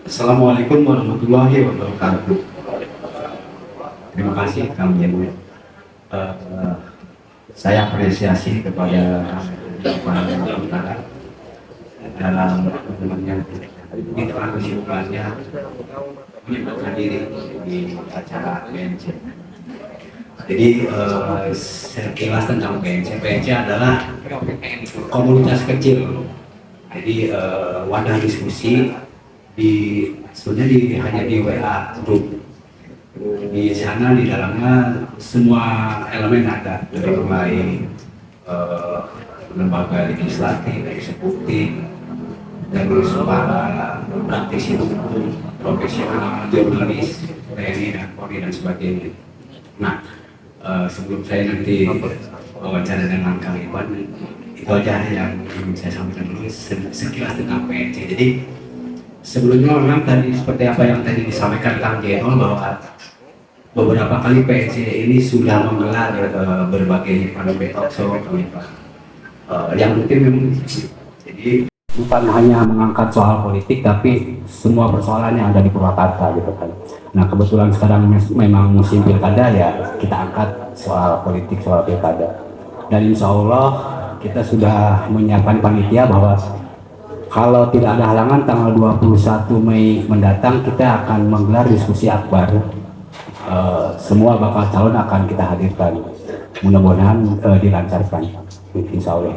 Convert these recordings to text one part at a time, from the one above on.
Assalamualaikum warahmatullahi wabarakatuh. Terima kasih Kang Jemu. Saya apresiasi kepada para penyelenggara dalam mitra kesibukannya menyempatkan diri di acara PNC. Jadi sekilas tentang PNC. PNC adalah komunitas kecil. Jadi wadah diskusi sebenarnya hanya di WA grup. Di sana di dalamnya semua elemen ada, dari mulai lembaga legislatif, eksekutif, dan para praktisi hukum, profesional, jurnalis, TNI dan Polri dan sebagainya. Nah, sebelum saya nanti wawancara dengan Kang Iwan, itu aja yang ingin saya sampaikan dulu sekilas tentang PNC. Jadi sebelumnya memang tadi seperti apa yang tadi disampaikan Kang Jenol, bahwa beberapa kali PNC ini sudah menggelar berbagai event talk show yang rutin memang. Jadi bukan hanya mengangkat soal politik, tapi semua persoalan yang ada di Purwakarta gitu kan. Nah kebetulan sekarang memang musim pilkada, ya kita angkat soal politik, soal pilkada. Dan insya Allah kita sudah menyiapkan panitia bahwa kalau tidak ada halangan tanggal 21 Mei mendatang kita akan menggelar diskusi akbar. Semua bakal calon akan kita hadirkan. Mudah-mudahan dilancarkan, insya Allah.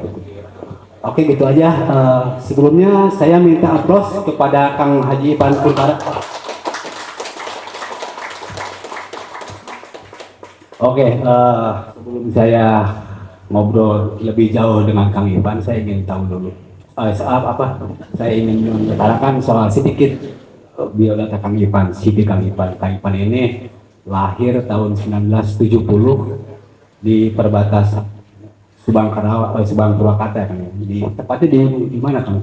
Oke, gitu aja. Sebelumnya saya minta aplaus kepada Kang Haji Ivan Kuntara. Oke, sebelum saya ngobrol lebih jauh dengan Kang Ivan, saya ingin tahu dulu. Saya ingin mengutarakan soal sedikit biodata Kang Ivan, CV Kang Ivan. Kang Ivan ini lahir tahun 1970 di perbatasan Subang Purwakarta kan, tepatnya di mana Kang?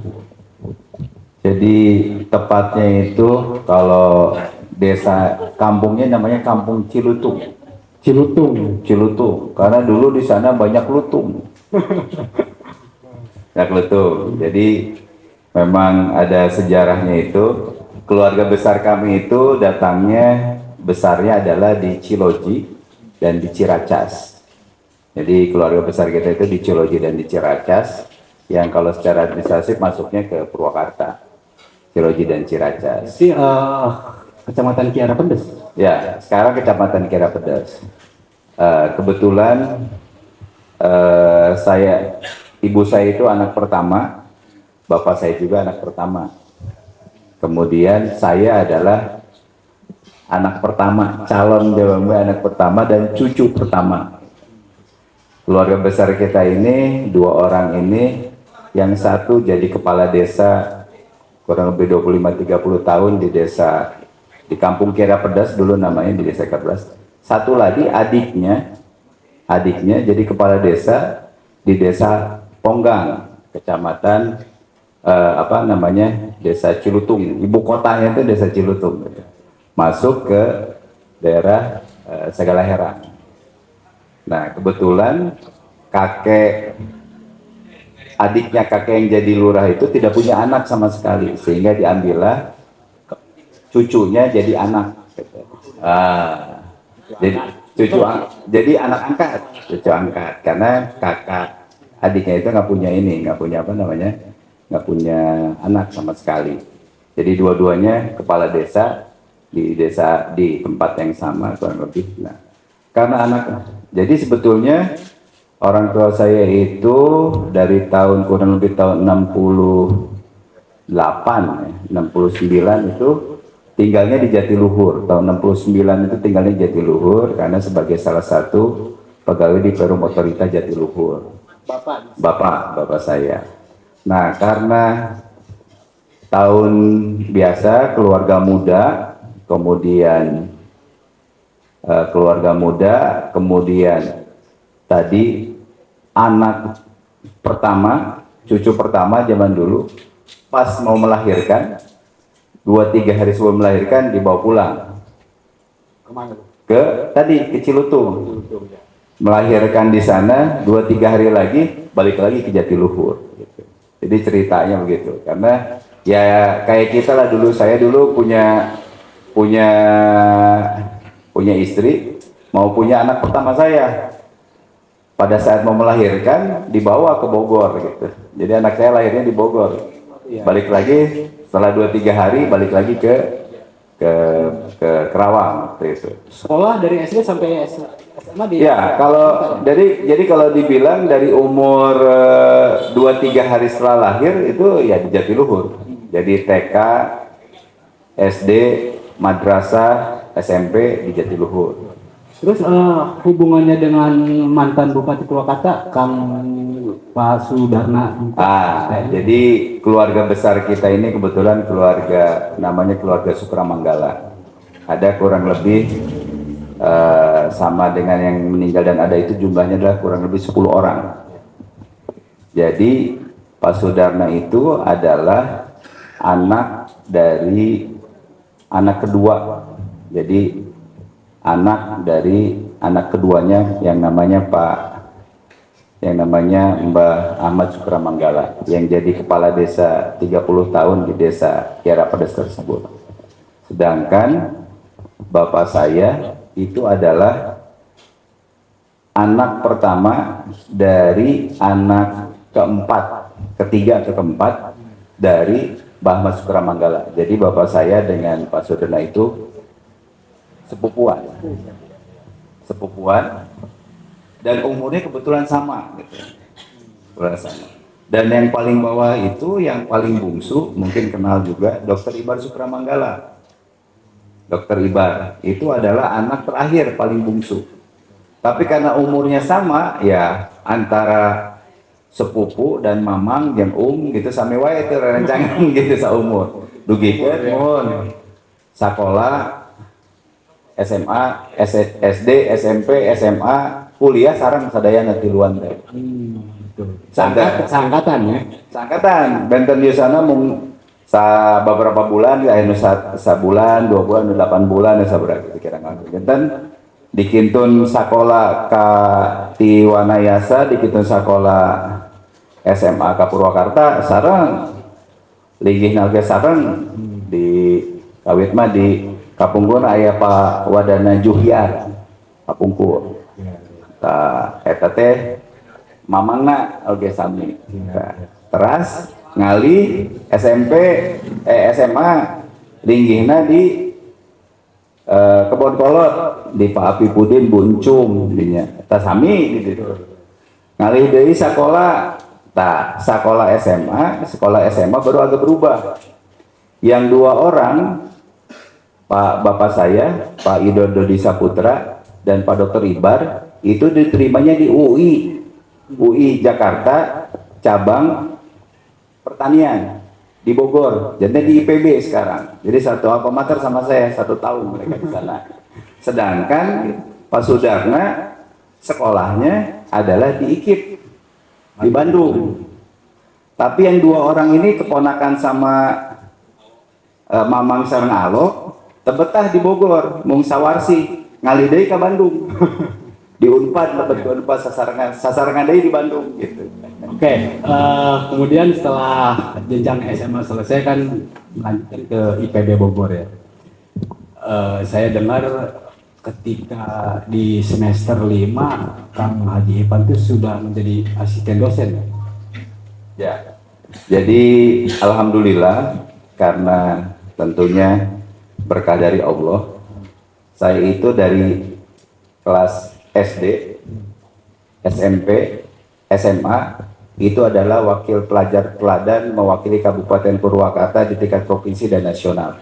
Jadi tepatnya itu kalau desa kampungnya namanya Kampung Cilutung. Cilutung, karena dulu di sana banyak lutung. Jadi memang ada sejarahnya itu. Keluarga besar kami itu datangnya besarnya adalah di Ciloji dan di Ciracas. Jadi keluarga besar kita itu di Ciloji dan di Ciracas, yang kalau secara administratif masuknya ke Purwakarta, Ciloji dan Ciracas. Jadi Kecamatan Kiara Pedes. Ya, sekarang Kecamatan Kiara Pedes. Kebetulan ibu saya itu anak pertama, bapak saya juga anak pertama. Kemudian saya adalah anak pertama, calon anak pertama dan cucu pertama. Keluarga besar kita ini, dua orang ini, yang satu jadi kepala desa kurang lebih 25-30 tahun di Kampung Kiara Pedas, dulu namanya di Desa Kerdas. Satu lagi adiknya jadi kepala desa di Desa Ponggang, Kecamatan Desa Cilutung. Ibu kotanya itu Desa Cilutung. Masuk ke daerah Segalaherang. Nah, kebetulan adiknya kakek yang jadi lurah itu tidak punya anak sama sekali, sehingga diambillah cucunya jadi anak. Jadi anak angkat, cucu angkat, karena kakak adiknya itu nggak punya anak sama sekali. Jadi dua-duanya kepala desa di tempat yang sama kurang lebih. Nah, karena jadi sebetulnya orang tua saya itu dari kurang lebih tahun 68, 69 itu tinggalnya di Jatiluhur. Tahun 69 itu tinggalnya di Jatiluhur karena sebagai salah satu pegawai di Perum Otorita Jatiluhur. Bapak saya. Nah, karena tahun biasa keluarga muda, kemudian tadi anak pertama, cucu pertama zaman dulu, pas mau melahirkan 2-3 hari sebelum melahirkan dibawa pulang ke Cilutung, melahirkan di sana, 2-3 hari lagi balik lagi ke Jatiluhur gitu. Jadi ceritanya begitu, karena Ya kayak kita lah dulu, saya dulu punya punya punya istri, mau punya anak pertama saya. Pada saat mau melahirkan dibawa ke Bogor gitu. Jadi anak saya lahirnya di Bogor. Balik lagi setelah 2-3 hari balik lagi ke Kerawang waktu itu. Sekolah dari SD sampai SMA di. Ya, kalau jadi kalau dibilang dari umur 2-3 hari setelah lahir itu ya di Jatiluhur. Jadi TK, SD, madrasah, SMP di Jatiluhur. Terus hubungannya dengan mantan Bupati Purwakarta, Kang Pak Sudarna. Jadi keluarga besar kita ini kebetulan keluarga namanya keluarga Sukramanggala. Ada kurang lebih sama dengan yang meninggal dan ada itu jumlahnya adalah kurang lebih 10 orang. Jadi Pak Sudarna itu adalah anak dari anak kedua. Jadi anak dari anak keduanya yang namanya Mbah Ahmad Sukramanggala yang jadi kepala desa 30 tahun di desa Kiara Pedes tersebut. Sedangkan bapak saya itu adalah anak pertama dari anak ketiga atau keempat dari Mbah Ahmad Sukramanggala. Jadi bapak saya dengan Pak Sudarna itu sepupuan dan umurnya kebetulan sama gitu. Dan yang paling bawah itu yang paling bungsu mungkin kenal juga Dr. Ibar Sukramanggala. Dr. Ibar itu adalah anak terakhir paling bungsu, tapi karena umurnya sama ya antara sepupu dan mamang yang gitu sampai wae itu rencangan gitu saumur dugikeun mun sakola SMA, SD, SMP, SMA, kuliah sareng sadayana tiluan teh. Seangkatan ya. Seangkatan, benten di sana mung beberapa bulan, ya sabulan, 2 bulan, 8 bulan, ya saberapa kira-kira. Benten dikintun sakola ka ti Wanayasa, dikintun sakola SMA ka Purwakarta, sareng linggih nalge sareng di kawit mah di Kapungkur aya Pak Wadana Juhyar Kapungkur. Eta teh mamangna oge sami. Teras ngali SMA linggihna di Kebon Kolot di Pak Api Pudin Buncung dinya. Eta sami gitu. Ngali deui sakola sekolah SMA baru agak berubah. Yang 2 orang Bapak saya, Pak Idon Dodi Saputra dan Pak Dr. Ibar itu diterimanya di UI Jakarta cabang pertanian di Bogor. Jadi di IPB sekarang. Jadi satu alma mater sama saya 1 tahun mereka di sana. Sedangkan Pak Sudarna sekolahnya adalah di IKIP di Bandung. Tapi yang 2 orang ini keponakan sama Mamang sareng Alok tebetah di Bogor, mung sawarsi ngalih deui ka Bandung. Di Unpad lebet ke Unpad sasarangan deui di Bandung gitu. Oke, kemudian setelah jenjang SMA selesai kan lanjut ke IPB Bogor ya. Saya dengar ketika di semester 5 Kang Haji Ipan itu sudah menjadi asisten dosen ya? Ya. Jadi alhamdulillah karena tentunya berkah dari Allah, saya itu dari kelas SD, SMP, SMA itu adalah wakil pelajar teladan mewakili Kabupaten Purwakarta di tingkat provinsi dan nasional.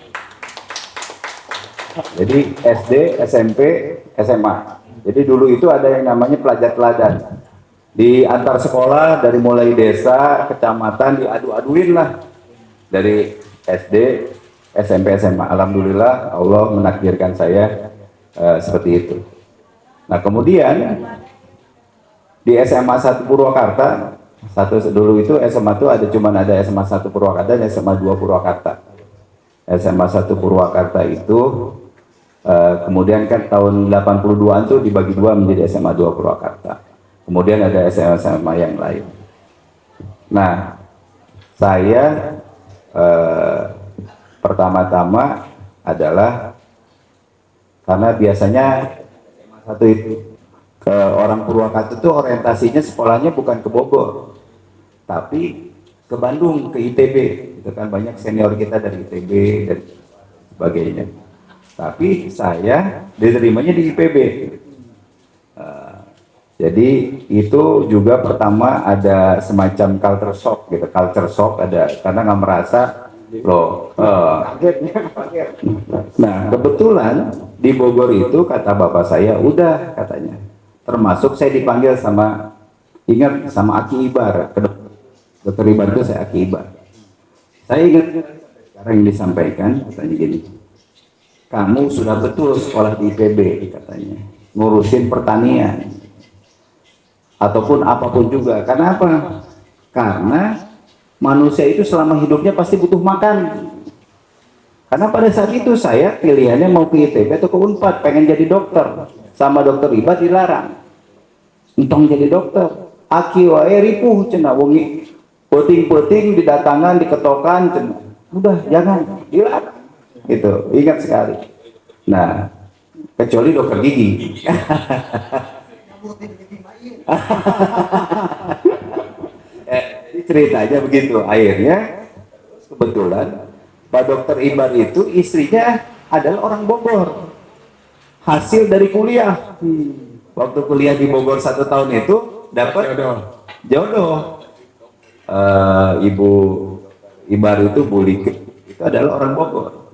Jadi SD, SMP, SMA. Jadi dulu itu ada yang namanya pelajar teladan. Di antar sekolah dari mulai desa, kecamatan diadu-aduin lah. Dari SD, SMP, SMA. Alhamdulillah Allah menakdirkan saya seperti itu. Nah kemudian di SMA 1 Purwakarta, dulu itu SMA itu ada SMA 1 Purwakarta dan SMA 2 Purwakarta. SMA 1 Purwakarta itu kemudian kan tahun 82an tuh dibagi 2 menjadi SMA 2 Purwakarta. Kemudian ada SMA-SMA yang lain. Nah, saya eh, pertama-tama adalah karena biasanya satu itu ke orang Purwakarta itu orientasinya sekolahnya bukan ke Bogor, tapi ke Bandung, ke ITB. Itu kan banyak senior kita dari ITB dan sebagainya. Tapi saya diterimanya di IPB. Jadi itu juga pertama ada semacam culture shock gitu, culture shock ada karena nggak merasa loh. Nah kebetulan di Bogor itu kata bapak saya udah katanya, termasuk saya dipanggil sama ingat sama Aki Ibar, Dokter Ibar itu saya Aki Ibar. Saya ingat sekarang yang disampaikan katanya gini, kamu sudah betul sekolah di IPB katanya, ngurusin pertanian ataupun apapun juga. Karena apa? Karena manusia itu selama hidupnya pasti butuh makan. Karena pada saat itu saya pilihannya mau ke ITB atau ke Unpad, pengen jadi dokter. Sama Dokter Iba dilarang. Entong jadi dokter. Aki wae ripuh cenah wongi. Puting-puting didatangan, diketokan cenah. Udah jangan, dilarang. Gitu, ingat sekali. Nah, kecuali dokter gigi. Ceritanya begitu. Akhirnya kebetulan Pak Dokter Ibar itu istrinya adalah orang Bogor, hasil dari kuliah. Waktu kuliah di Bogor 1 tahun itu dapat jodoh. Ibu Ibar itu Bulik itu adalah orang Bogor.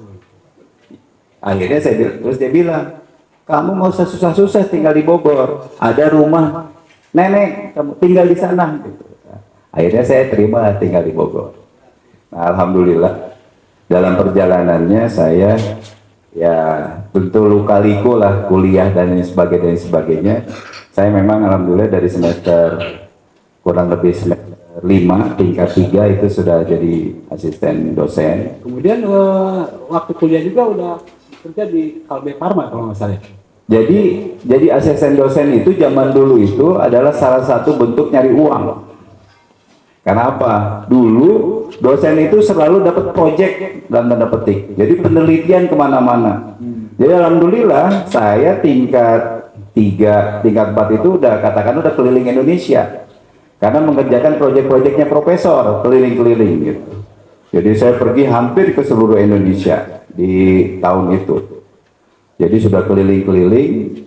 Akhirnya terus dia bilang, kamu mau usah susah-susah tinggal di Bogor, ada rumah nenek, kamu tinggal di sana. Gitu. Akhirnya saya terima tinggal di Bogor. Nah, alhamdulillah dalam perjalanannya saya ya tentu luka-liku lah kuliah dan sebagainya. Saya memang alhamdulillah dari semester kurang lebih semester 5 tingkat 3 itu sudah jadi asisten dosen. Kemudian waktu kuliah juga udah kerja di Kalbe Farma kalau nggak salah. Jadi asisten dosen itu zaman dulu itu adalah salah satu bentuk nyari uang. Karena apa? Dulu dosen itu selalu dapat proyek dalam tanda petik. Jadi penelitian kemana-mana. Jadi alhamdulillah saya tingkat 3, tingkat 4 itu udah katakan udah keliling Indonesia. Karena mengerjakan proyek-proyeknya profesor keliling-keliling gitu. Jadi saya pergi hampir ke seluruh Indonesia di tahun itu. Jadi sudah keliling-keliling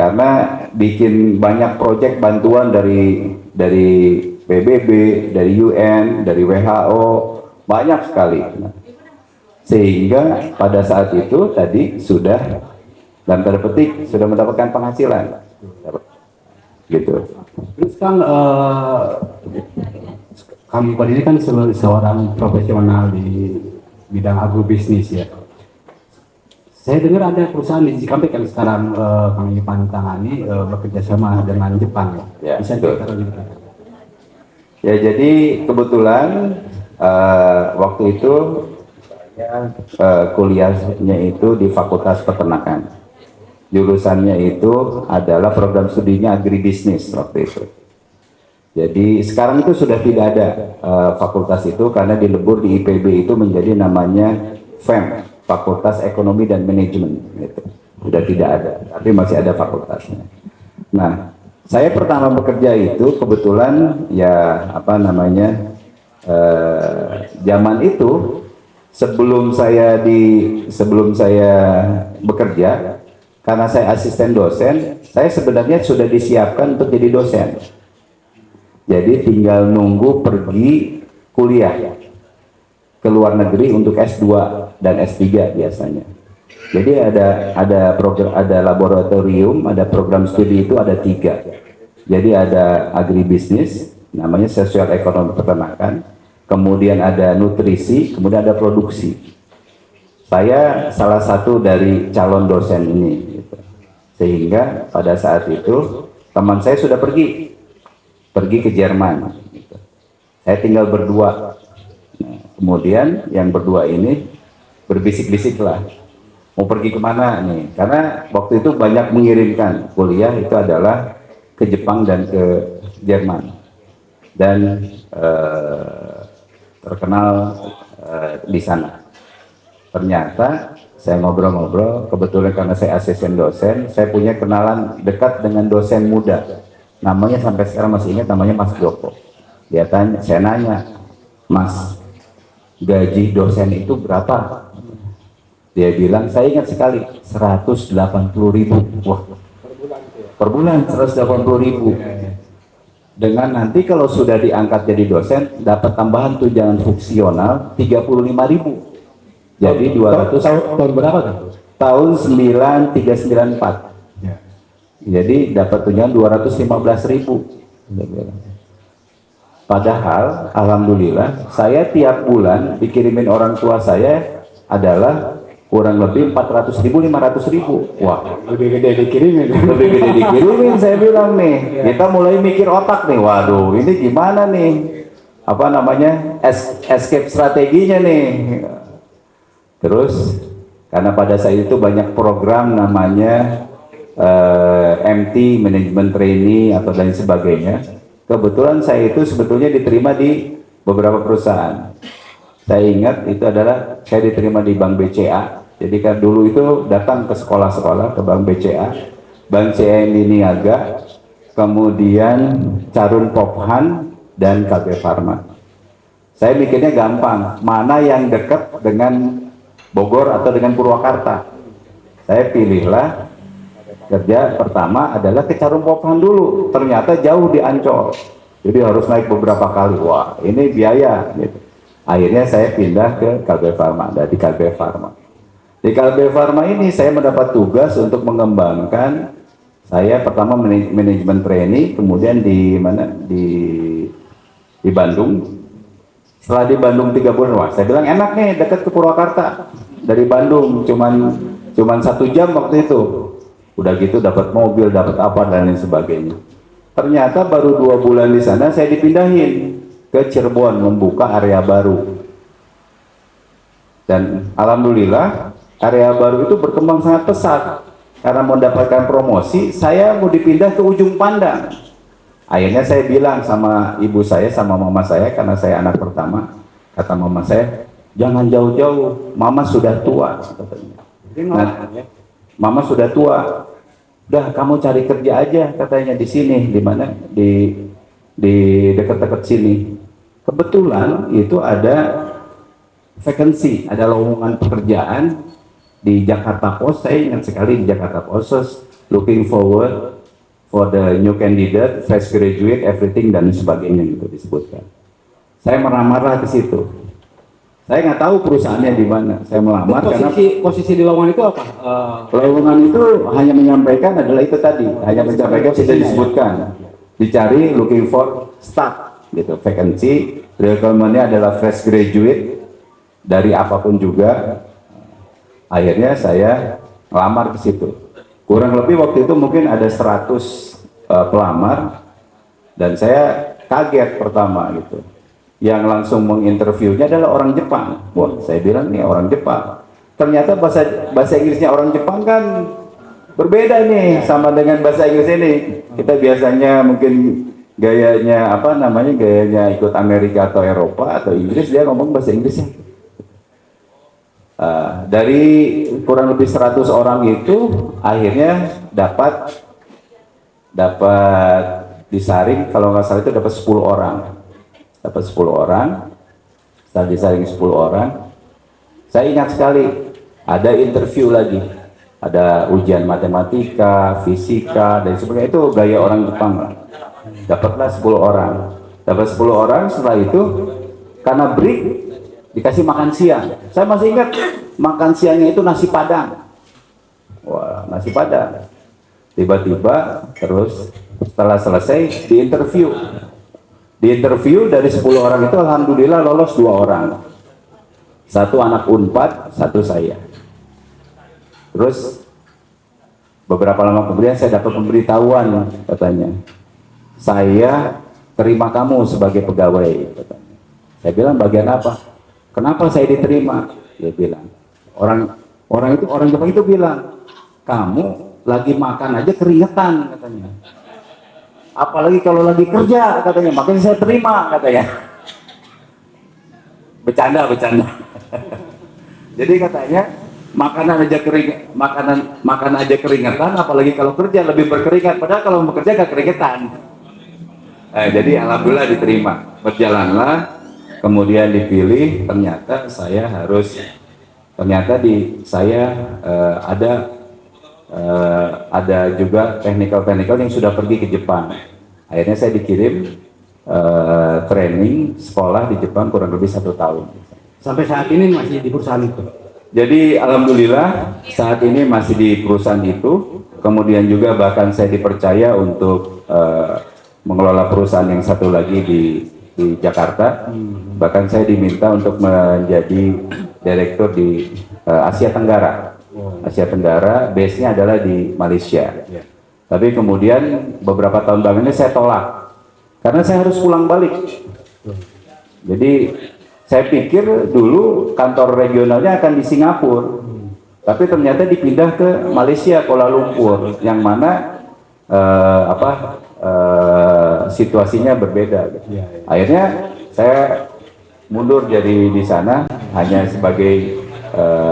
karena bikin banyak proyek bantuan dari PBB, dari UN, dari WHO, banyak sekali. Sehingga pada saat itu tadi sudah dalam tanda petik sudah mendapatkan penghasilan. Gitu. Terus kan kami pada ini kan seorang profesional di bidang agrobisnis ya. Saya dengar ada perusahaan di Cikampek yang sekarang Kang Ipan tangani bekerja sama dengan Jepang. Ya, bisa ceritakan? Ya, jadi kebetulan waktu itu saya kuliahnya itu di Fakultas Peternakan. Jurusannya itu adalah program studinya agribisnis waktu itu. Jadi sekarang itu sudah tidak ada fakultas itu karena dilebur di IPB itu menjadi namanya FEM, Fakultas Ekonomi dan Manajemen. Gitu. Sudah tidak ada, tapi masih ada fakultasnya. Nah, saya pertama bekerja itu kebetulan ya apa namanya zaman itu sebelum saya bekerja karena saya asisten dosen, saya sebenarnya sudah disiapkan untuk jadi dosen. Jadi tinggal nunggu pergi kuliah ke luar negeri untuk S2 dan S3 biasanya. Jadi ada program, ada laboratorium, ada program studi itu ada 3. Jadi ada agribisnis, namanya sosial ekonomi peternakan, kemudian ada nutrisi, kemudian ada produksi. Saya salah satu dari calon dosen ini, gitu. Sehingga pada saat itu teman saya sudah pergi ke Jerman. Gitu. Saya tinggal berdua. Nah, kemudian yang berdua ini berbisik-bisik lah. Mau pergi kemana nih? Karena waktu itu banyak mengirimkan kuliah itu adalah ke Jepang dan ke Jerman. Dan terkenal di sana. Ternyata saya ngobrol-ngobrol, kebetulan karena saya asisten dosen, saya punya kenalan dekat dengan dosen muda. Namanya sampai sekarang masih ingat, namanya Mas Joko. Dia tanya, saya nanya, Mas, gaji dosen itu berapa? Dia bilang, saya ingat sekali, 180.000. Wah, per bulan 180.000. Dengan nanti kalau sudah diangkat jadi dosen, dapat tambahan tunjangan fungsional 35.000. Jadi 200 tahun berapa tuh? tahun 9394. Ya. Jadi dapat tunjangan 215.000. Padahal alhamdulillah saya tiap bulan dikirimin orang tua saya adalah kurang lebih 400.000, 500.000. Wah, Lebih gede dikirimin. lebih gede dikirimin. Saya bilang nih, kita mulai mikir otak nih. Waduh, ini gimana nih? Apa namanya? Escape strateginya nih. Terus karena pada saat itu banyak program namanya MT, Management Trainee atau lain sebagainya. Kebetulan saya itu sebetulnya diterima di beberapa perusahaan. Saya ingat itu adalah saya diterima di Bank BCA. Jadi kan dulu itu datang ke sekolah-sekolah ke Bank BCA, Bank CNI Niaga, kemudian Carun Pophan dan KB Pharma. Saya mikirnya gampang, mana yang dekat dengan Bogor atau dengan Purwakarta. Saya pilihlah kerja pertama adalah ke Carun Pophan dulu. Ternyata jauh di Ancol, jadi harus naik beberapa kali. Wah, ini biaya gitu. Akhirnya saya pindah ke KB Pharma. Dari KB Pharma, di KB Pharma ini saya mendapat tugas untuk mengembangkan. Saya pertama manajemen trainee, kemudian di mana di Bandung. Setelah di Bandung 3 bulan, wah, saya bilang enak nih, dekat ke Purwakarta. Dari Bandung cuman 1 jam waktu itu. Udah gitu dapat mobil, dapat apa dan lain sebagainya. Ternyata baru 2 bulan di sana saya dipindahin ke Cirebon membuka area baru. Dan alhamdulillah area baru itu berkembang sangat pesat. Karena mendapatkan promosi, saya mau dipindah ke ujung pandang. Akhirnya saya bilang sama ibu saya, sama mama saya, karena saya anak pertama. Kata mama saya, jangan jauh-jauh, mama sudah tua, katanya. Nah, mama sudah tua, udah kamu cari kerja aja, katanya di sini, di mana, di dekat-dekat sini. Kebetulan itu ada vacancy, ada lowongan pekerjaan di Jakarta Post. Saya ingat sekali di Jakarta Post, looking forward for the new candidate, fresh graduate, everything dan sebagainya itu disebutkan. Saya melamar ke situ. Saya nggak tahu perusahaannya di mana. Saya melamar Posisi di lowongan itu apa? lowongan itu hanya menyampaikan adalah itu tadi, hanya menyampaikan sudah disebutkan. Dicari looking for staff gitu, vacancy, requirement-nya adalah fresh graduate dari apapun juga. Akhirnya saya melamar ke situ. Kurang lebih waktu itu mungkin ada 100 pelamar dan saya kaget pertama gitu. Yang langsung menginterviewnya adalah orang Jepang. Wah, saya bilang nih orang Jepang. Ternyata bahasa Inggrisnya orang Jepang kan berbeda nih sama dengan bahasa Inggris ini. Kita biasanya mungkin gayanya apa namanya, gayanya ikut Amerika atau Eropa atau Inggris, dia ngomong bahasa Inggrisnya. Dari kurang lebih 100 orang itu akhirnya dapat disaring, kalau nggak salah itu dapat 10 orang. Dapat 10 orang, setelah disaring 10 orang, saya ingat sekali ada interview lagi, ada ujian matematika, fisika dan sebagainya. Itu gaya orang Jepang lah. Dapatlah 10 orang, dapat 10 orang. Setelah itu karena break dikasih makan siang. Saya masih ingat makan siangnya itu nasi padang. Wah, nasi padang. Tiba-tiba terus setelah selesai diinterview. Di interview dari 10 orang itu alhamdulillah lolos 2 orang. 1 anak Unpad, 1 saya. Terus beberapa lama kemudian saya dapat pemberitahuan, katanya, saya terima kamu sebagai pegawai, katanya. Saya bilang bagian apa? Kenapa saya diterima? Dia bilang, orang Jepang itu bilang, kamu lagi makan aja keringetan, katanya. Apalagi kalau lagi kerja, katanya, makanya saya terima, katanya. Bercanda. Jadi katanya makanan aja keringetan, apalagi kalau kerja lebih berkeringat. Padahal kalau bekerja gak keringetan. Jadi alhamdulillah diterima. Berjalanlah, kemudian dipilih. Ternyata saya ada juga teknikal yang sudah pergi ke Jepang. Akhirnya saya dikirim training sekolah di Jepang kurang lebih 1 tahun. Sampai saat ini masih di perusahaan itu? Jadi alhamdulillah saat ini masih di perusahaan itu. Kemudian juga bahkan saya dipercaya untuk mengelola perusahaan yang satu lagi di Jakarta. Bahkan saya diminta untuk menjadi direktur di Asia Tenggara. Asia Tenggara, base-nya adalah di Malaysia. Tapi kemudian beberapa tahun belakangan ini saya tolak karena saya harus pulang balik. Jadi saya pikir dulu kantor regionalnya akan di Singapura, tapi ternyata dipindah ke Malaysia, Kuala Lumpur, yang mana situasinya berbeda. Akhirnya saya mundur jadi di sana hanya sebagai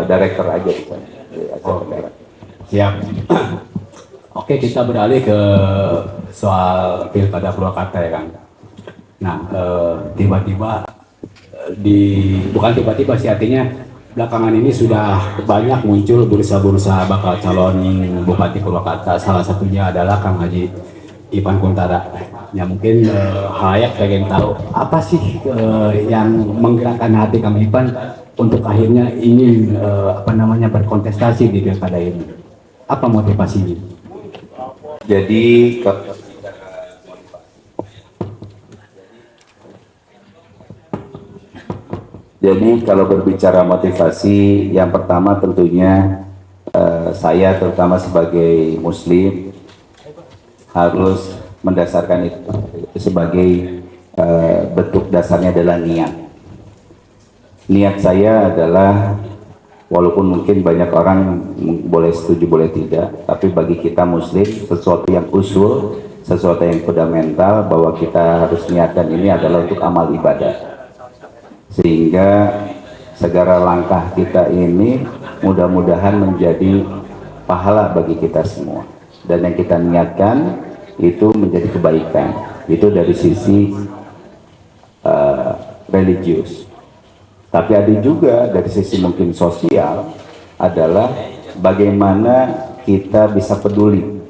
direktur aja di sana. Siap. Oke, kita beralih ke soal Pilkada Purwakarta ya Kang. Nah, tiba-tiba bukan tiba-tiba sih, artinya belakangan ini sudah banyak muncul bursa-bursa bakal calon Bupati Purwakarta. Salah satunya adalah Kang Haji Ipan Kuntara. Ya mungkin halayak pengen tahu apa sih yang menggerakkan hati Kang Ipan untuk akhirnya ingin berkontestasi di pilkada ini. Apa motivasinya? Jadi kalau berbicara motivasi, yang pertama tentunya saya terutama sebagai Muslim harus mendasarkan itu sebagai bentuk dasarnya adalah niat. Niat saya adalah, walaupun mungkin banyak orang boleh setuju boleh tidak, tapi bagi kita Muslim sesuatu yang usul, sesuatu yang fundamental bahwa kita harus niatkan ini adalah untuk amal ibadah, sehingga segala langkah kita ini mudah-mudahan menjadi pahala bagi kita semua, dan yang kita niatkan itu menjadi kebaikan. Itu dari sisi religius. Tapi ada juga dari sisi mungkin sosial, adalah bagaimana kita bisa peduli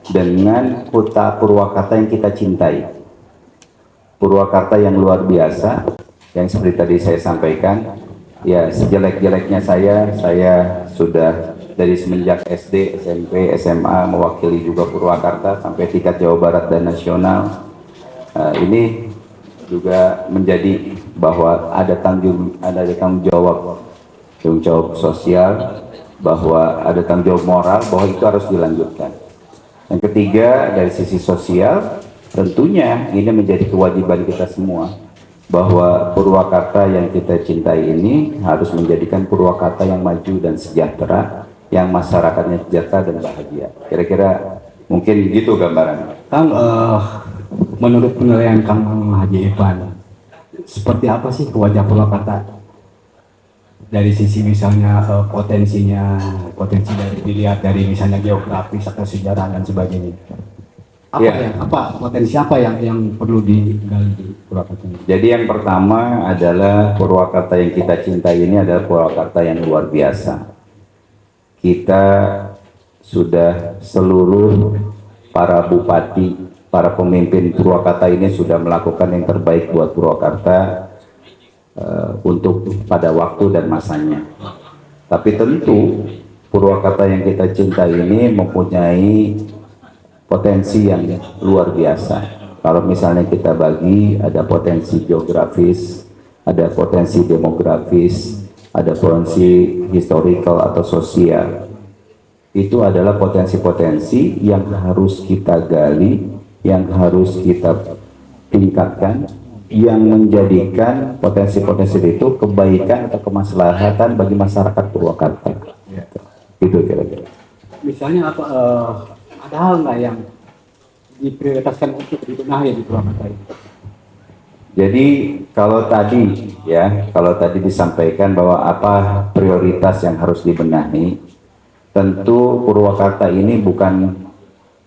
dengan kota Purwakarta yang kita cintai. Purwakarta yang luar biasa, yang seperti tadi saya sampaikan, ya sejelek-jeleknya saya sudah dari semenjak SD, SMP, SMA mewakili juga Purwakarta sampai tingkat Jawa Barat dan nasional. Ini juga menjadi bahwa ada tanggung jawab sosial, bahwa ada tanggung jawab moral, bahwa itu harus dilanjutkan. Yang ketiga, dari sisi sosial, tentunya ini menjadi kewajiban kita semua, bahwa Purwakarta yang kita cintai ini harus menjadikan Purwakarta yang maju dan sejahtera, yang masyarakatnya sejahtera dan bahagia. Kira-kira mungkin gitu gambarannya. Kang, menurut penilaian Kang Haji Ipan, seperti apa sih wajah Purwakarta dari sisi misalnya potensi dari dilihat dari misalnya geografis atau sejarah dan sebagainya? Potensi apa yang perlu digali di Purwakarta ini? Jadi yang pertama adalah Purwakarta yang kita cintai ini adalah Purwakarta yang luar biasa. Kita sudah seluruh para bupati, para pemimpin Purwakarta ini sudah melakukan yang terbaik buat Purwakarta untuk pada waktu dan masanya. Tapi tentu Purwakarta yang kita cintai ini mempunyai potensi yang luar biasa. Kalau misalnya kita bagi, ada potensi geografis, ada potensi demografis, ada potensi historical atau sosial. Itu adalah potensi-potensi yang harus kita gali, yang harus kita tingkatkan, yang menjadikan potensi-potensi itu kebaikan atau kemaslahatan bagi masyarakat Purwakarta. Itu kira-kira. Misalnya apa? Ada hal nggak yang diprioritaskan untuk dibenahi di Purwakarta ini? Jadi kalau tadi disampaikan bahwa apa prioritas yang harus dibenahi, tentu Purwakarta ini bukan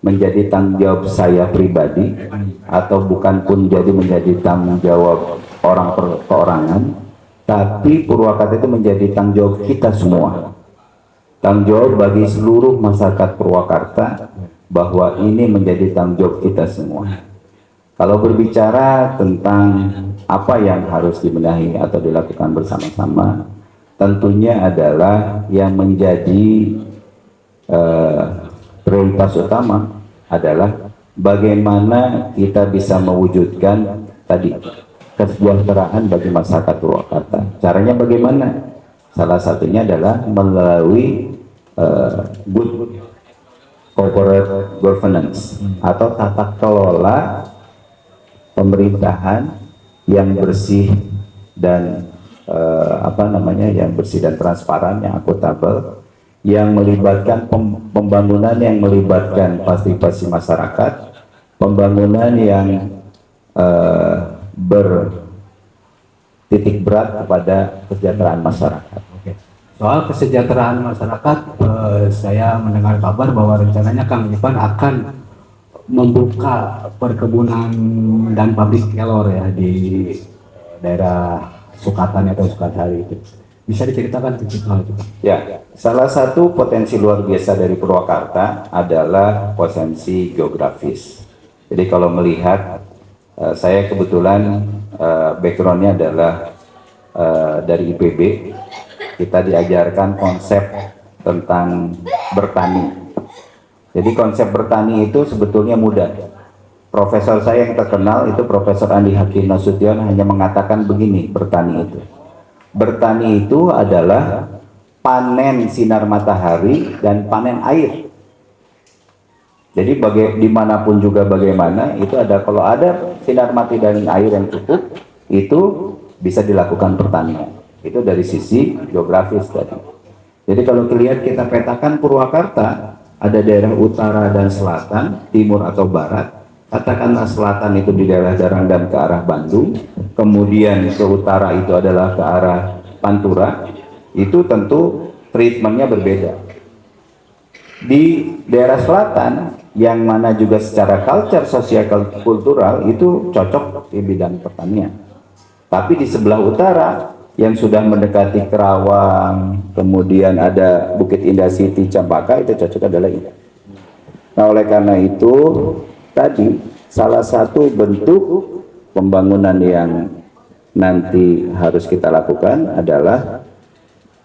menjadi tanggung jawab saya pribadi atau bukan pun menjadi tanggung jawab orang perorangan, tapi Purwakarta itu menjadi tanggung jawab kita semua. Tanggung jawab bagi seluruh masyarakat Purwakarta bahwa ini menjadi tanggung jawab kita semua. Kalau berbicara tentang apa yang harus dibenahi atau dilakukan bersama-sama, tentunya adalah yang menjadi prioritas utama adalah bagaimana kita bisa mewujudkan tadi kesejahteraan bagi masyarakat Purwakarta. Caranya bagaimana? Salah satunya adalah melalui good corporate governance atau tata kelola pemerintahan yang bersih dan yang bersih dan transparan, yang akuntabel, yang melibatkan pembangunan yang melibatkan partisipasi masyarakat, pembangunan yang bertitik berat kepada kesejahteraan masyarakat. Soal kesejahteraan masyarakat, saya mendengar kabar bahwa rencananya Kang Ipan akan membuka perkebunan dan pabrik kelor ya di daerah Sukatan atau Sukasari itu. Bisa diceritakan sedikit hal itu? Ya, salah satu potensi luar biasa dari Purwakarta adalah potensi geografis. Jadi kalau melihat, saya kebetulan backgroundnya adalah dari IPB. Kita diajarkan konsep tentang bertani. Jadi konsep bertani itu sebetulnya mudah. Profesor saya yang terkenal itu Profesor Andi Hakim Nasution hanya mengatakan begini, bertani itu adalah panen sinar matahari dan panen air. Jadi dimanapun juga bagaimana itu ada, kalau ada sinar matahari dan air yang cukup, itu bisa dilakukan pertanian. Itu dari sisi geografis tadi. Jadi kalau kita petakan Purwakarta, ada daerah utara dan selatan, timur atau barat. Katakanlah selatan itu di daerah Darangdan ke arah Bandung, kemudian ke utara itu adalah ke arah Pantura. Itu tentu treatmentnya berbeda. Di daerah selatan, yang mana juga secara culture, sosial, kultural itu cocok di bidang pertanian. Tapi di sebelah utara, yang sudah mendekati Kerawang, kemudian ada Bukit Indah City, Cempaka, itu cocok adalah ini. Nah, oleh karena itu tadi salah satu bentuk pembangunan yang nanti harus kita lakukan adalah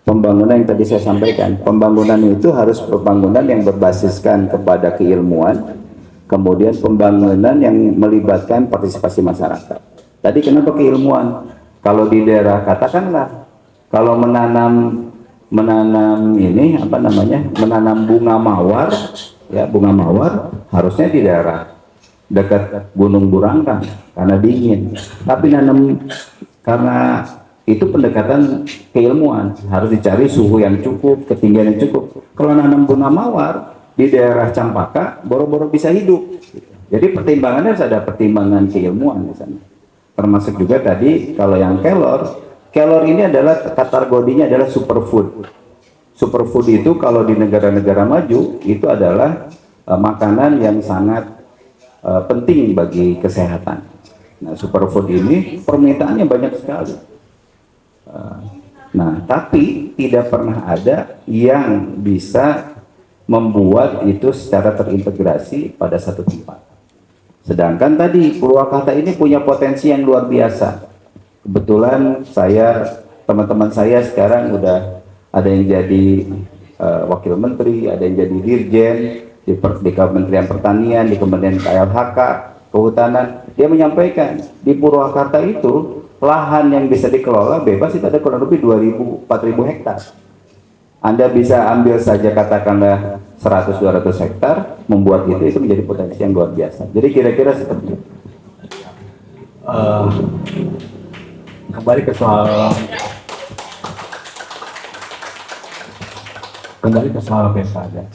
pembangunan yang tadi saya sampaikan. Pembangunan itu harus pembangunan yang berbasiskan kepada keilmuan, kemudian pembangunan yang melibatkan partisipasi masyarakat. Tadi kenapa keilmuan? Kalau di daerah, katakanlah kalau menanam menanam bunga mawar, ya bunga mawar harusnya di daerah dekat Gunung Burangkang karena dingin. Tapi karena itu pendekatan keilmuan, harus dicari suhu yang cukup, ketinggian yang cukup. Kalau nanam bunga mawar di daerah Cempaka, boro-boro bisa hidup. Jadi pertimbangannya harus ada pertimbangan keilmuan di sana. Termasuk juga tadi kalau yang kelor ini adalah kategorinya adalah superfood. Superfood itu kalau di negara-negara maju itu adalah makanan yang sangat penting bagi kesehatan. Nah, superfood ini permintaannya banyak sekali. Nah, tapi tidak pernah ada yang bisa membuat itu secara terintegrasi pada satu tempat. Sedangkan tadi Purwakarta ini punya potensi yang luar biasa. Kebetulan teman-teman saya sekarang udah ada yang jadi wakil menteri, ada yang jadi dirjen di Kementerian Pertanian, di Kementerian KLHK, Kehutanan. Dia menyampaikan di Purwakarta itu lahan yang bisa dikelola bebas itu ada kurang lebih 2.000-4.000 hektar. Anda bisa ambil saja katakanlah 100-200 hektar, membuat itu menjadi potensi yang luar biasa. Jadi kira-kira seperti itu. Kembali ke soal pilkada.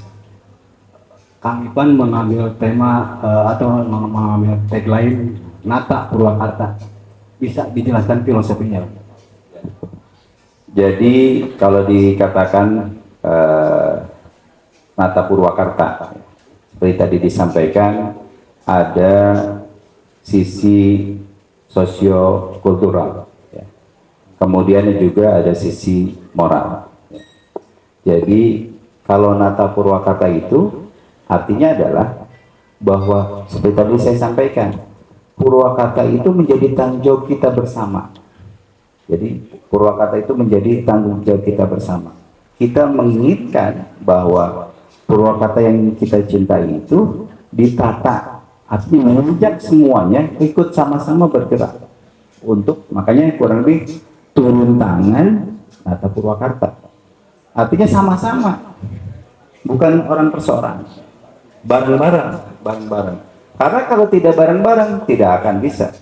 Kang Ipan mengambil tema atau mengambil tagline Nata Purwakarta. bisa dijelaskan filosofinya. Jadi kalau dikatakan Nata Purwakarta, seperti tadi disampaikan, ada sisi sosio-kultural, ya. Kemudian juga ada sisi moral. Ya. Jadi kalau Nata Purwakarta itu artinya adalah bahwa seperti tadi saya sampaikan, Purwakarta itu menjadi tanggung jawab kita bersama. Jadi Purwakarta itu menjadi tanggung jawab kita bersama. Kita menginginkan bahwa Purwakarta yang kita cintai itu ditata, artinya mengajak semuanya ikut sama-sama bergerak untuk, makanya kurang lebih turun tangan Nata Purwakarta. Artinya sama-sama, bukan orang perseorang, bareng-bareng. Karena kalau tidak bareng-bareng tidak akan bisa.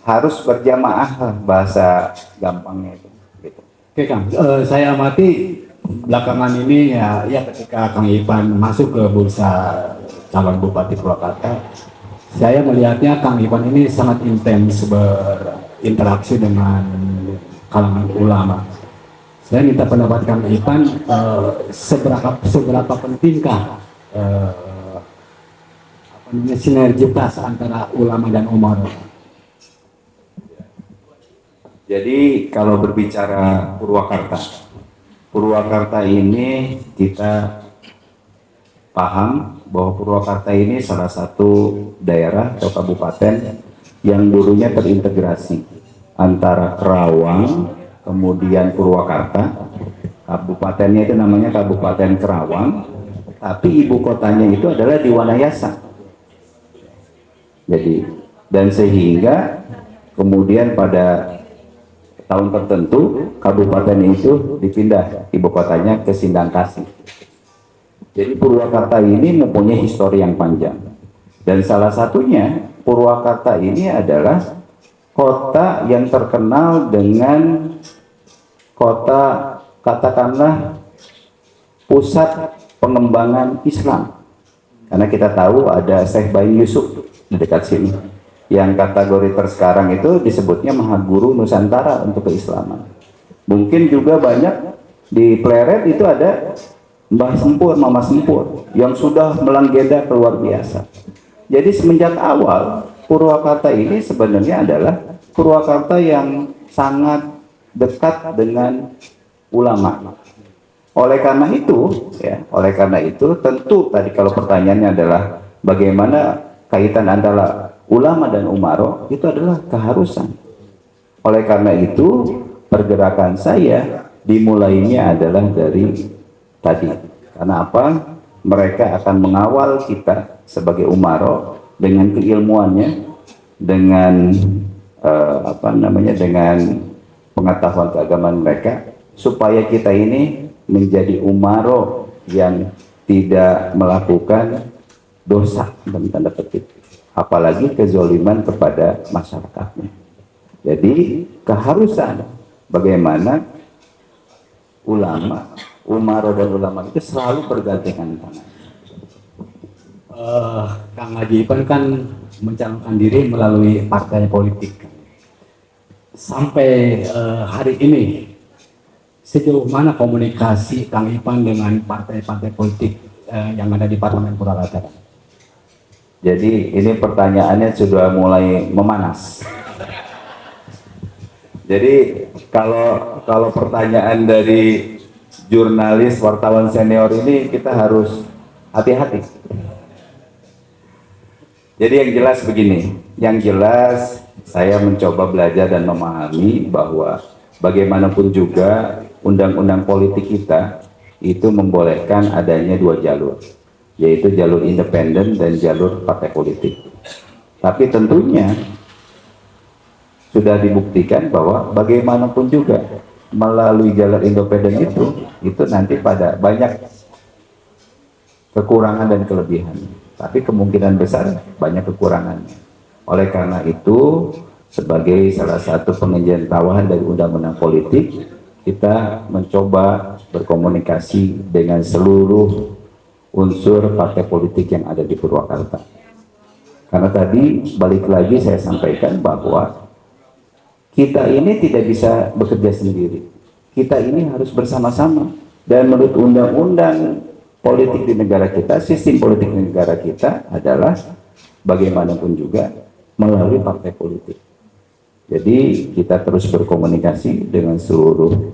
Harus berjamaah, bahasa gampangnya itu. Gitu. Oke Kang, saya amati belakangan ini ya ketika Kang Ipan masuk ke bursa calon Bupati Purwakarta, saya melihatnya Kang Ipan ini sangat intens berinteraksi dengan kalangan ulama. Saya minta pendapat Kang Ipan, seberapa pentingkah sinergitas antara ulama dan umaro? Jadi kalau berbicara Purwakarta ini kita paham bahwa Purwakarta ini salah satu daerah atau kabupaten yang dulunya terintegrasi antara Kerawang, kemudian Purwakarta. Kabupatennya itu namanya Kabupaten Kerawang, tapi ibu kotanya itu adalah di Wanayasa. Jadi, dan sehingga kemudian pada tahun tertentu kabupaten itu dipindah ibu kotanya ke Sindangkasih. Jadi Purwakarta ini mempunyai histori yang panjang, dan salah satunya Purwakarta ini adalah kota yang terkenal dengan kota, katakanlah, pusat pengembangan Islam, karena kita tahu ada Syekh Bayi Yusuf di dekat sini yang kategori tersekarang itu disebutnya Mahaguru Nusantara untuk keislaman. Mungkin juga banyak di Pleret itu ada Mbah Sempur, Mama Sempur yang sudah melanggeda luar biasa. Jadi semenjak awal Purwakarta ini sebenarnya adalah Purwakarta yang sangat dekat dengan ulama. Oleh karena itu tentu tadi kalau pertanyaannya adalah bagaimana kaitan antara ulama dan umaro, itu adalah keharusan. Oleh karena itu pergerakan saya dimulainya adalah dari tadi. Karena apa? Mereka akan mengawal kita sebagai umaro dengan keilmuannya, dengan dengan pengetahuan keagamaan mereka, supaya kita ini menjadi umaro yang tidak melakukan dosa dalam tanda petik, apalagi kezoliman kepada masyarakatnya. Jadi keharusan bagaimana ulama, umaro dan ulama itu selalu bergandengan tangan. Kang Haji Ipan kan mencalonkan diri melalui partai politik. Sampai hari ini, sejauh mana komunikasi Kang Ipan dengan partai-partai politik yang ada di Parlemen Purwakarta? Jadi ini pertanyaannya sudah mulai memanas. Jadi kalau pertanyaan dari jurnalis wartawan senior ini kita harus hati-hati. Jadi yang jelas begini, yang jelas saya mencoba belajar dan memahami bahwa bagaimanapun juga undang-undang politik kita itu membolehkan adanya dua jalur, yaitu jalur independen dan jalur partai politik. Tapi tentunya sudah dibuktikan bahwa bagaimanapun juga melalui jalur independen itu nanti pada banyak kekurangan dan kelebihan, tapi kemungkinan besar banyak kekurangannya. Oleh karena itu, sebagai salah satu pengujian tawahan dari undang-undang politik, kita mencoba berkomunikasi dengan seluruh unsur partai politik yang ada di Purwakarta. Karena tadi balik lagi saya sampaikan bahwa kita ini tidak bisa bekerja sendiri. Kita ini harus bersama-sama. Dan menurut undang-undang politik di negara kita, sistem politik di negara kita adalah bagaimanapun juga melalui partai politik. Jadi kita terus berkomunikasi dengan seluruh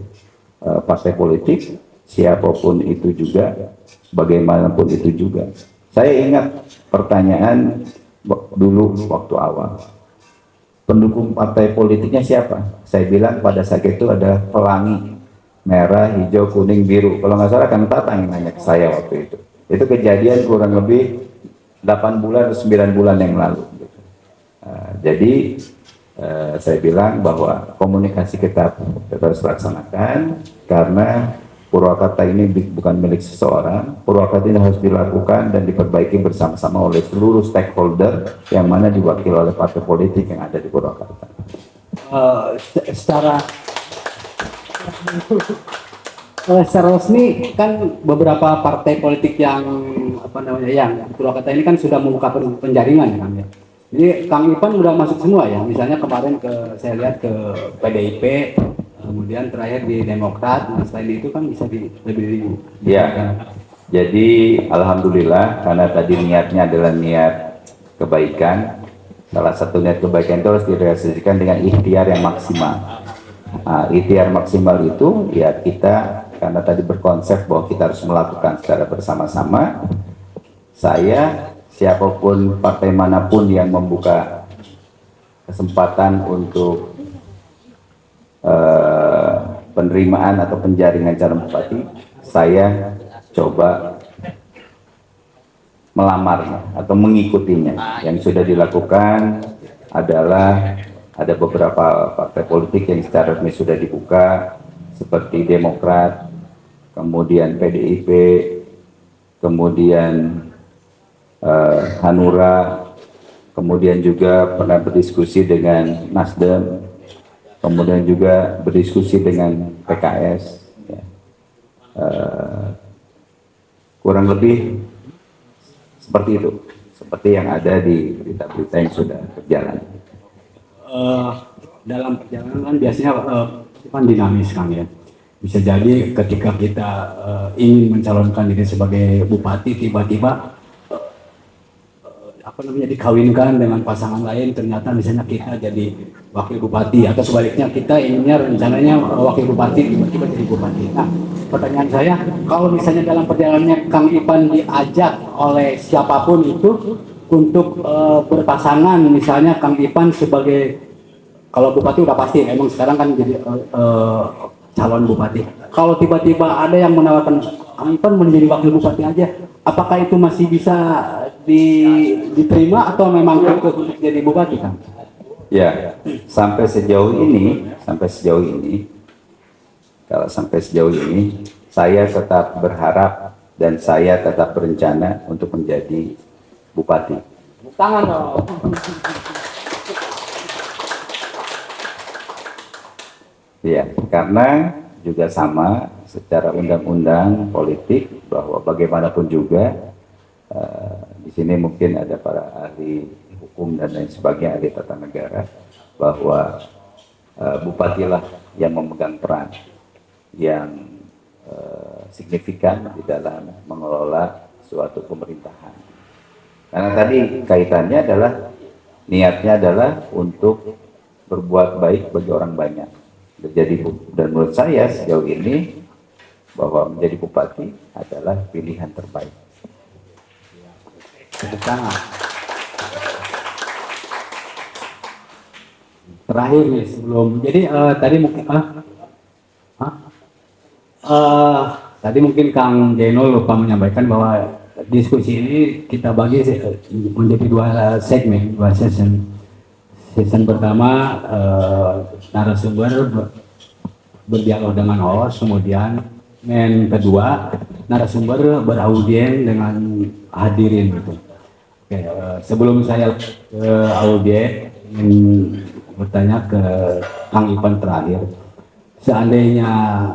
partai politik, siapapun itu juga, bagaimanapun itu juga. Saya ingat pertanyaan dulu waktu awal, pendukung partai politiknya siapa? Saya bilang pada saat itu ada pelangi merah, hijau, kuning, biru. Kalau nggak salah kan Tatang nanya ke saya waktu itu. Itu kejadian kurang lebih 8 bulan atau 9 bulan yang lalu. Jadi saya bilang bahwa komunikasi kita harus laksanakan karena Purwakarta ini bukan milik seseorang. Purwakarta ini harus dilakukan dan diperbaiki bersama-sama oleh seluruh stakeholder yang mana diwakili oleh partai politik yang ada di Purwakarta. Secara resmi kan beberapa partai politik yang yang Purwakarta ini kan sudah membuka penjaringan kan ya. Jadi Kang Ipan udah masuk semua ya. Misalnya kemarin saya lihat ke PDIP, kemudian terakhir di Demokrat. Nah, selain itu kan bisa lebih ya. Jadi alhamdulillah karena tadi niatnya adalah niat kebaikan. Salah satu niat kebaikan itu harus direalisasikan dengan ikhtiar yang maksimal. Ikhtiar maksimal itu ya kita karena tadi berkonsep bahwa kita harus melakukan secara bersama-sama. Saya siapapun partai manapun yang membuka kesempatan untuk penerimaan atau penjaringan calon bupati, saya coba melamarnya atau mengikutinya. Yang sudah dilakukan adalah ada beberapa partai politik yang secara resmi sudah dibuka seperti Demokrat, kemudian PDIP, kemudian Hanura, kemudian juga pernah berdiskusi dengan Nasdem, kemudian juga berdiskusi dengan PKS, ya. Kurang lebih seperti itu, seperti yang ada di berita-berita yang sudah berjalan. Dalam perjalanan kan biasanya kan dinamis kan ya. Bisa jadi ketika kita ingin mencalonkan diri sebagai bupati, tiba-tiba dikawinkan dengan pasangan lain, ternyata misalnya kita jadi wakil bupati, atau sebaliknya kita inginnya rencananya wakil bupati tiba-tiba jadi bupati. Nah, pertanyaan saya, kalau misalnya dalam perjalanannya Kang Ipan diajak oleh siapapun itu untuk berpasangan, misalnya Kang Ipan sebagai, kalau bupati udah pasti, emang sekarang kan jadi calon bupati. Kalau tiba-tiba ada yang menawarkan Kang Ipan menjadi wakil bupati aja, apakah itu masih bisa diterima atau memang untuk jadi bupati, Kang? Ya, sampai sejauh ini, saya tetap berharap dan saya tetap berencana untuk menjadi bupati. Tangan dong. Ya, karena juga sama secara undang-undang politik bahwa bagaimanapun juga di sini mungkin ada para ahli hukum dan lain sebagainya, ahli tata negara, bahwa bupatilah yang memegang peran yang signifikan di dalam mengelola suatu pemerintahan. Karena tadi kaitannya adalah niatnya adalah untuk berbuat baik bagi orang banyak. Dan menurut saya sejauh ini bahwa menjadi bupati adalah pilihan terbaik. Terakhir nih sebelum, jadi tadi mungkin Kang Jeno lupa menyampaikan bahwa diskusi ini kita bagi menjadi dua segmen, dua session. Session pertama narasumber berdialog dengan host, kemudian kedua narasumber beraudien dengan hadirin gitu. Oke, sebelum saya ke audien, ingin bertanya ke Kang Ipan terakhir. Seandainya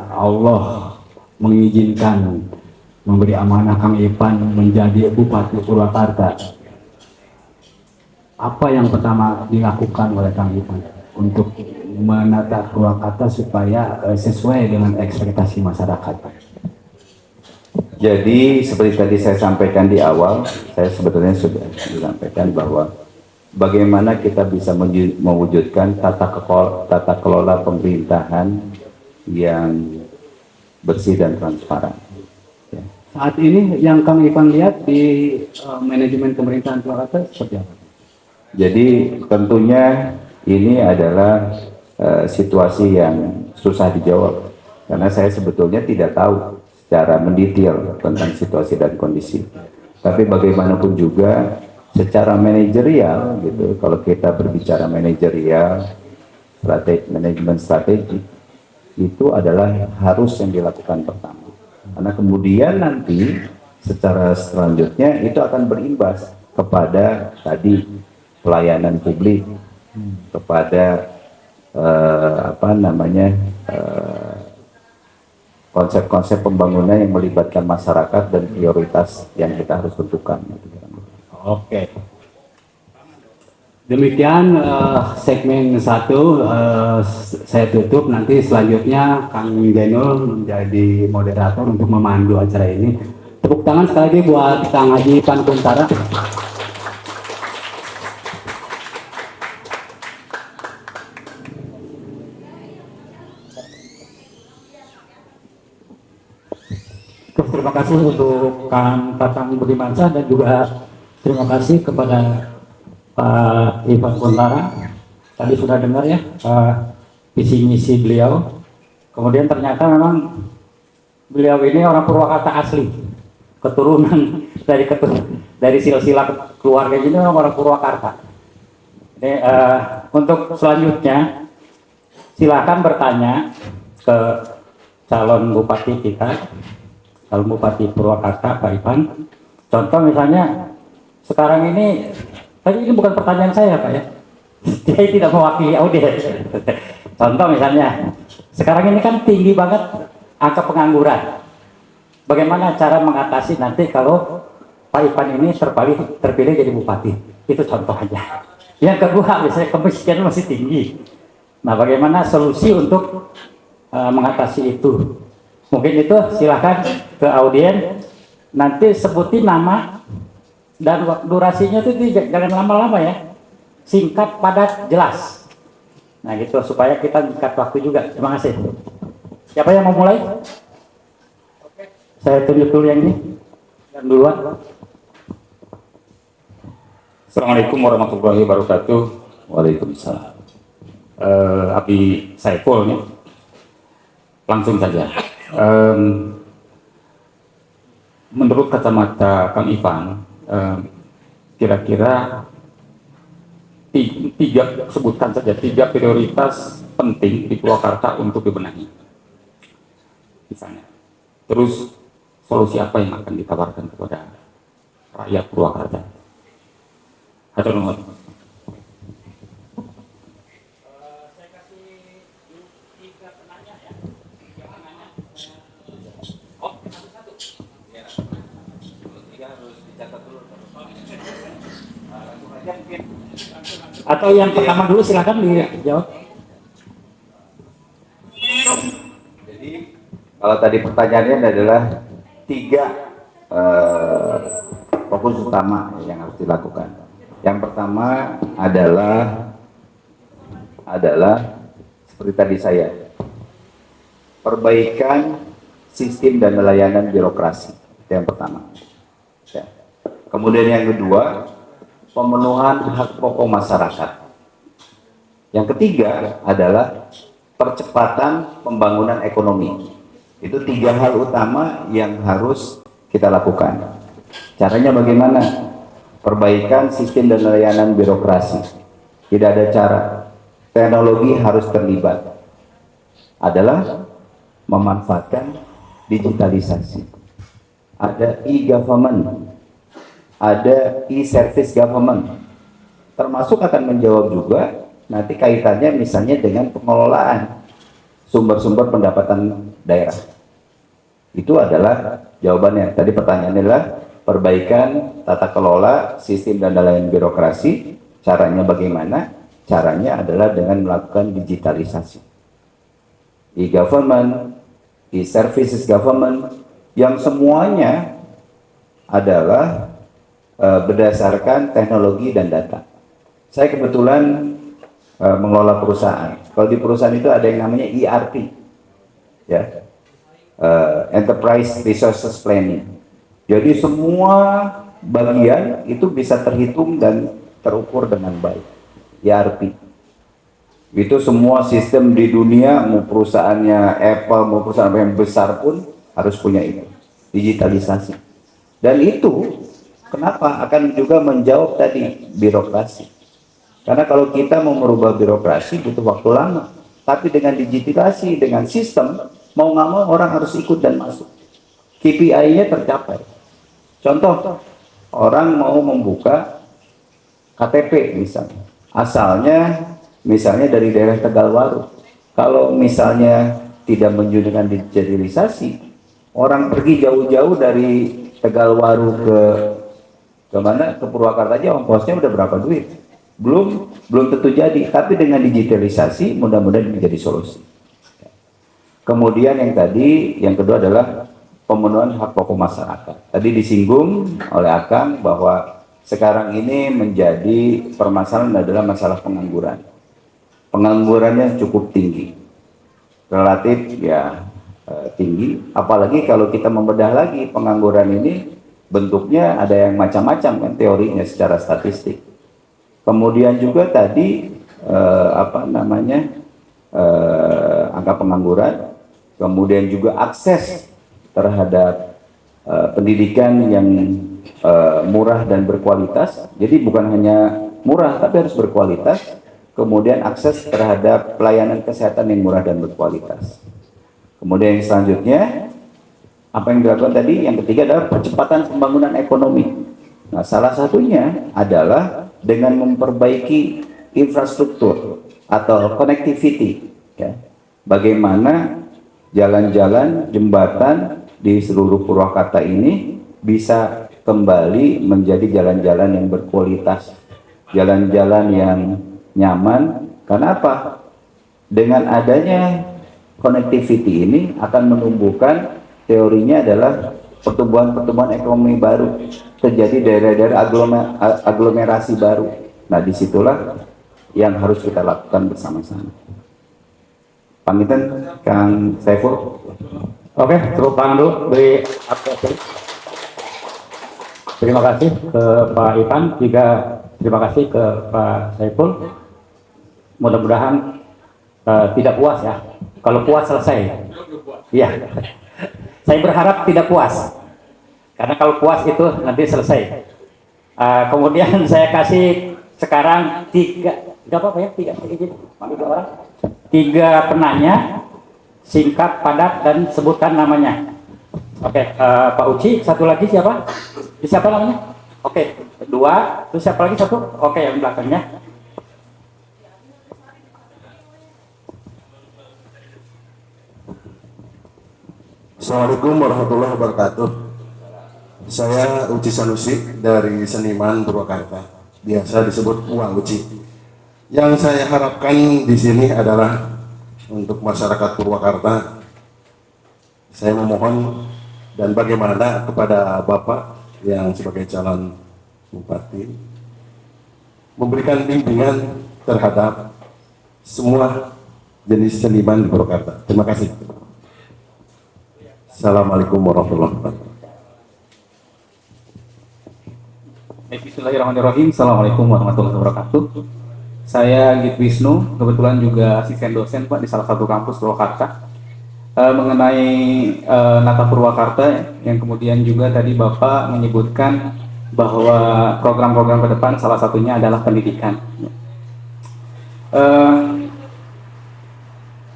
Allah mengizinkan memberi amanah Kang Ipan menjadi Bupati Purwakarta, apa yang pertama dilakukan oleh Kang Ipan untuk menata Purwakarta supaya sesuai dengan ekspektasi masyarakat? Jadi seperti tadi saya sampaikan di awal, saya sebetulnya sudah disampaikan bahwa bagaimana kita bisa mewujudkan tata kelola pemerintahan yang bersih dan transparan. Ya. Saat ini yang Kang Ivan lihat di manajemen pemerintahan Purwakarta seperti apa? Jadi tentunya ini adalah situasi yang susah dijawab karena saya sebetulnya tidak tahu secara mendetail tentang situasi dan kondisi. Tapi bagaimanapun juga secara manajerial gitu, kalau kita berbicara manajerial, manajemen strategi itu adalah harus yang dilakukan pertama. Karena kemudian nanti secara selanjutnya itu akan berimbas kepada tadi pelayanan publik, kepada konsep-konsep pembangunan yang melibatkan masyarakat dan prioritas yang kita harus tentukan. Oke. Demikian segmen 1 saya tutup. Nanti selanjutnya Kang Jainul menjadi moderator untuk memandu acara ini. Tepuk tangan sekali lagi buat Kang Haji Ivan Kuntara. Terima kasih untuk Kang Tatang Budimansyah dan juga terima kasih kepada Pak Ivan Kuntara. Tadi sudah dengar ya visi misi beliau. Kemudian ternyata memang beliau ini orang Purwakarta asli, keturunan dari silsilah keluarga ini orang Purwakarta. Ini, untuk selanjutnya silakan bertanya ke calon bupati kita. Calon Bupati Purwakarta, Pak Ivan. Contoh misalnya, sekarang ini, tadi ini bukan pertanyaan saya Pak ya, dia tidak mewakili audiens. Contoh misalnya, sekarang ini kan tinggi banget angka pengangguran. Bagaimana cara mengatasi nanti kalau Pak Ivan ini terpilih jadi bupati? Itu contoh aja. Yang kedua, misalnya kemiskinan masih tinggi. Nah, bagaimana solusi untuk mengatasi itu? Mungkin itu silahkan ke audiens, nanti sebutin nama dan durasinya itu jangan lama-lama ya, singkat, padat, jelas. Nah gitu supaya kita singkat waktu juga. Terima kasih. Siapa yang mau mulai? Saya tunjuk dulu yang ini, yang duluan. Assalamualaikum warahmatullahi wabarakatuh. Waalaikumsalam. Abi Saiful nih, langsung saja. Menurut kacamata Kang Ivan, kira-kira sebutkan saja tiga prioritas penting di Purwakarta untuk dibenahi. Misalnya, terus solusi apa yang akan ditawarkan kepada rakyat Purwakarta? Hatur nuhun. Atau yang pertama dulu silakan dijawab. Jadi kalau tadi pertanyaannya adalah tiga fokus utama yang harus dilakukan. Yang pertama adalah seperti tadi saya, perbaikan sistem dan layanan birokrasi. Itu yang pertama. Ya. Kemudian yang kedua, pemenuhan hak pokok masyarakat. Yang ketiga adalah percepatan pembangunan ekonomi. Itu tiga hal utama yang harus kita lakukan. Caranya bagaimana? Perbaikan sistem dan layanan birokrasi. Tidak ada cara. Teknologi harus terlibat. Adalah memanfaatkan digitalisasi. Ada e-government, ada e-service government, termasuk akan menjawab juga nanti kaitannya misalnya dengan pengelolaan sumber-sumber pendapatan daerah. Itu adalah jawabannya. Tadi pertanyaannya adalah perbaikan tata kelola sistem dan layanan birokrasi, caranya bagaimana, caranya adalah dengan melakukan digitalisasi. E-government, e-services government, yang semuanya adalah berdasarkan teknologi dan data. Saya kebetulan mengelola perusahaan. Kalau di perusahaan itu ada yang namanya ERP, ya, Enterprise Resources Planning. Jadi semua bagian itu bisa terhitung dan terukur dengan baik. ERP. Itu semua sistem di dunia, mau perusahaannya Apple, mau perusahaan yang besar pun harus punya itu. Digitalisasi. Dan itu kenapa akan juga menjawab tadi birokrasi. Karena kalau kita mau merubah birokrasi butuh waktu lama. Tapi dengan digitalisasi, dengan sistem, mau nggak mau orang harus ikut dan masuk. KPI-nya tercapai. Contoh, orang mau membuka KTP misalnya. Asalnya misalnya dari daerah Tegalwaru. Kalau misalnya tidak menunjukkan digitalisasi, orang pergi jauh-jauh dari Tegalwaru ke mana? Ke Purwakarta aja ongkosnya udah berapa duit? Belum tentu jadi, tapi dengan digitalisasi mudah-mudahan menjadi solusi. Kemudian yang kedua adalah pemenuhan hak pokok masyarakat. Tadi disinggung oleh Akang bahwa sekarang ini menjadi permasalahan adalah masalah pengangguran. Penganggurannya cukup tinggi, relatif ya tinggi. Apalagi kalau kita membedah lagi pengangguran ini bentuknya ada yang macam-macam kan teorinya secara statistik. Kemudian juga tadi angka pengangguran, kemudian juga akses terhadap pendidikan yang murah dan berkualitas. Jadi bukan hanya murah tapi harus berkualitas. Kemudian akses terhadap pelayanan kesehatan yang murah dan berkualitas. Kemudian yang selanjutnya apa yang dilakukan tadi? Yang ketiga adalah percepatan pembangunan ekonomi. Nah, salah satunya adalah dengan memperbaiki infrastruktur atau connectivity, ya. Bagaimana jalan-jalan, jembatan di seluruh Purwakarta ini bisa kembali menjadi jalan-jalan yang berkualitas, jalan-jalan yang nyaman. Karena apa? Dengan adanya connectivity ini akan menumbuhkan, teorinya adalah pertumbuhan ekonomi baru, terjadi daerah-daerah aglomerasi baru. Nah, disitulah yang harus kita lakukan bersama-sama. Pamitan, Kang Saiful. Oke, tepuk tangan dulu beri apresiasi. Terima kasih ke Pak Ipan, juga terima kasih ke Pak Saiful. Mudah-mudahan tidak puas ya. Kalau puas selesai. Iya. Saya berharap tidak puas. Karena kalau puas itu nanti selesai. Kemudian saya kasih sekarang tiga penanya, singkat, padat, dan sebutkan namanya. Oke, Pak Uci, satu lagi siapa? Siapa namanya? Oke, dua, terus siapa lagi satu? Oke, yang belakangnya. Assalamualaikum warahmatullahi wabarakatuh. Saya Uci Sanusi dari Seniman Purwakarta, biasa disebut Uang Uci. Yang saya harapkan di sini adalah untuk masyarakat Purwakarta. Saya memohon dan bagaimana kepada Bapak yang sebagai calon bupati memberikan bimbingan terhadap semua jenis seniman di Purwakarta. Terima kasih. Assalamualaikum warahmatullahi wabarakatuh. Bismillahirrahmanirrahim. Assalamualaikum warahmatullahi wabarakatuh. Saya Git Wisnu, kebetulan juga asisten dosen Pak di salah satu kampus Purwakarta. Mengenai Nata Purwakarta yang kemudian juga tadi Bapak menyebutkan bahwa program-program ke depan salah satunya adalah pendidikan.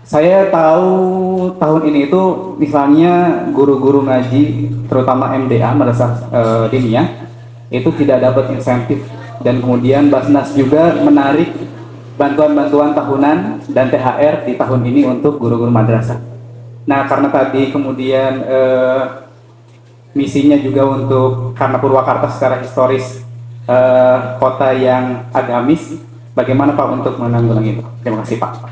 Saya tahu tahun ini itu misalnya guru-guru ngaji, terutama MDA, Madrasah Diniyah, itu tidak dapat insentif, dan kemudian Basnas juga menarik bantuan-bantuan tahunan dan THR di tahun ini untuk guru-guru madrasah. Nah, karena tadi kemudian misinya juga karena Purwakarta secara historis kota yang agamis, Bagaimana Pak untuk menanggulangi itu? Terima kasih Pak.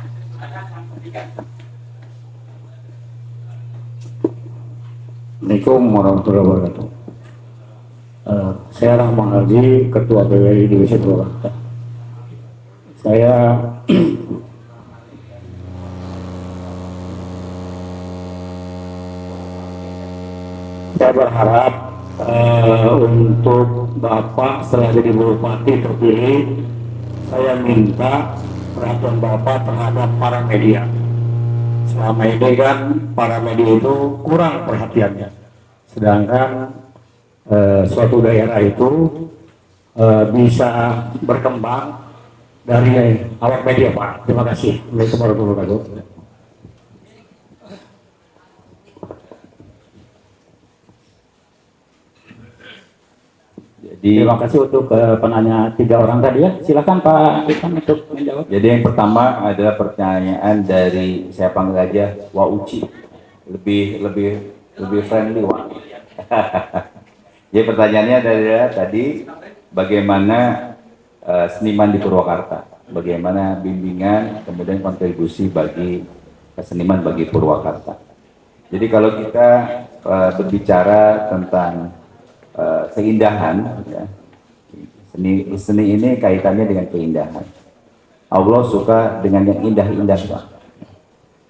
Assalamualaikum warahmatullahi wabarakatuh. Saya Rahman Aldi, Ketua PWI Divisi Purwakarta. Saya berharap untuk Bapak setelah jadi Bupati terpilih, saya minta perhatian Bapak terhadap para media. Selama ini kan para media itu kurang perhatiannya, sedangkan suatu daerah itu bisa berkembang dari awak media, Pak. Terima kasih. Assalamualaikum warahmatullahi wabarakatuh. Jadi, Terima kasih untuk penanya 3 orang tadi ya. Silakan Pak Ikan untuk menjawab. jadi yang pertama adalah pertanyaan dari saya panggil aja Wa Uci, lebih friendly Wa. Jadi pertanyaannya adalah tadi bagaimana seniman di Purwakarta, bagaimana bimbingan kemudian kontribusi bagi seniman bagi Purwakarta. Jadi kalau kita berbicara tentang keindahan, ya, seni ini kaitannya dengan keindahan. Allah suka dengan yang indah-indah, Pak.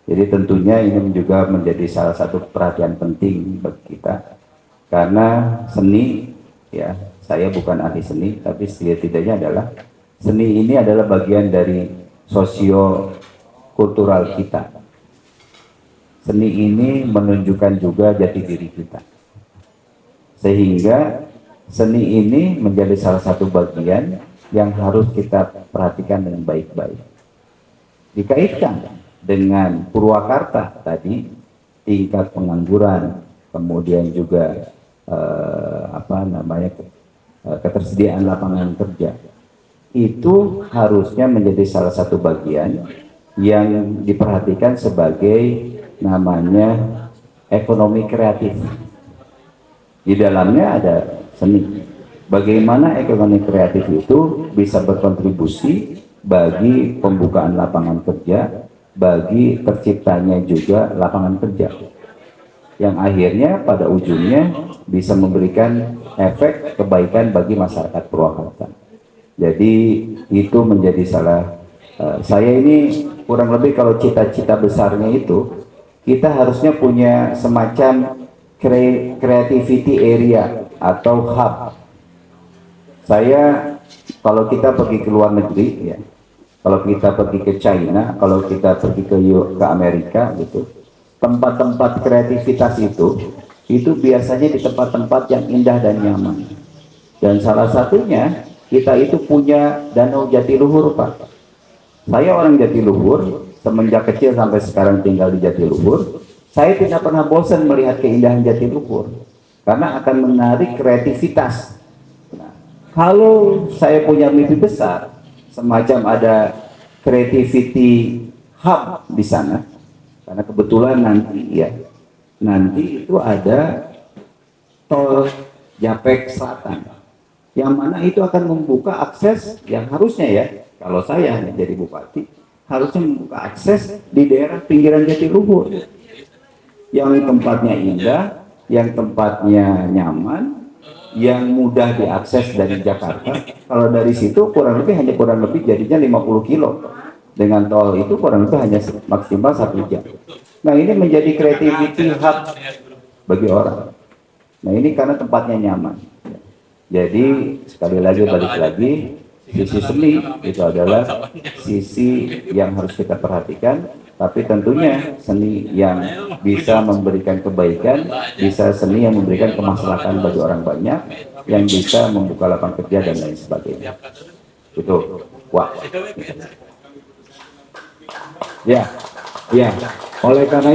Jadi tentunya ini juga menjadi salah satu perhatian penting bagi kita, karena seni, ya, saya bukan ahli seni, tapi setidaknya adalah seni ini adalah bagian dari sosio kultural kita. Seni ini menunjukkan juga jati diri kita, sehingga seni ini menjadi salah satu bagian yang harus kita perhatikan dengan baik-baik. Dikaitkan dengan Purwakarta tadi, tingkat pengangguran, kemudian juga ketersediaan lapangan kerja, itu harusnya menjadi salah satu bagian yang diperhatikan sebagai namanya ekonomi kreatif. Di dalamnya ada seni. Bagaimana ekonomi kreatif itu bisa berkontribusi bagi pembukaan lapangan kerja, bagi terciptanya juga lapangan kerja, yang akhirnya pada ujungnya bisa memberikan efek kebaikan bagi masyarakat Purwakarta. Jadi itu menjadi saya ini kurang lebih kalau cita-cita besarnya itu, kita harusnya punya semacam creativity area atau hub. Saya kalau kita pergi ke luar negeri, ya, kalau kita pergi ke China, kalau kita pergi ke Amerika gitu, tempat-tempat kreativitas itu biasanya di tempat-tempat yang indah dan nyaman. Dan salah satunya kita itu punya Danau Jatiluhur, Pak. Saya orang Jatiluhur, semenjak kecil sampai sekarang tinggal di Jatiluhur. Saya tidak pernah bosan melihat keindahan Jatiluhur, karena akan menarik kreativitas. Nah, kalau saya punya mimpi besar, semacam ada creativity hub di sana, karena kebetulan nanti itu ada tol Japek Selatan, yang mana itu akan membuka akses yang harusnya, ya, kalau saya jadi bupati, harusnya membuka akses di daerah pinggiran Jatiluhur, yang tempatnya indah, yang tempatnya nyaman, yang mudah diakses dari Jakarta. Kalau dari situ kurang lebih jadinya 50 kilo. Dengan tol itu kurang lebih hanya maksimal 1 jam. Nah, ini menjadi creativity hub bagi orang. Nah, ini karena tempatnya nyaman. Jadi sekali lagi balik lagi, sisi seni itu adalah sisi yang harus kita perhatikan. Tapi tentunya seni yang bisa memberikan kebaikan, bisa seni yang memberikan kemaslahatan bagi orang banyak, yang bisa membuka lapangan kerja dan lain sebagainya. Itu, wah. Ya. Oleh karena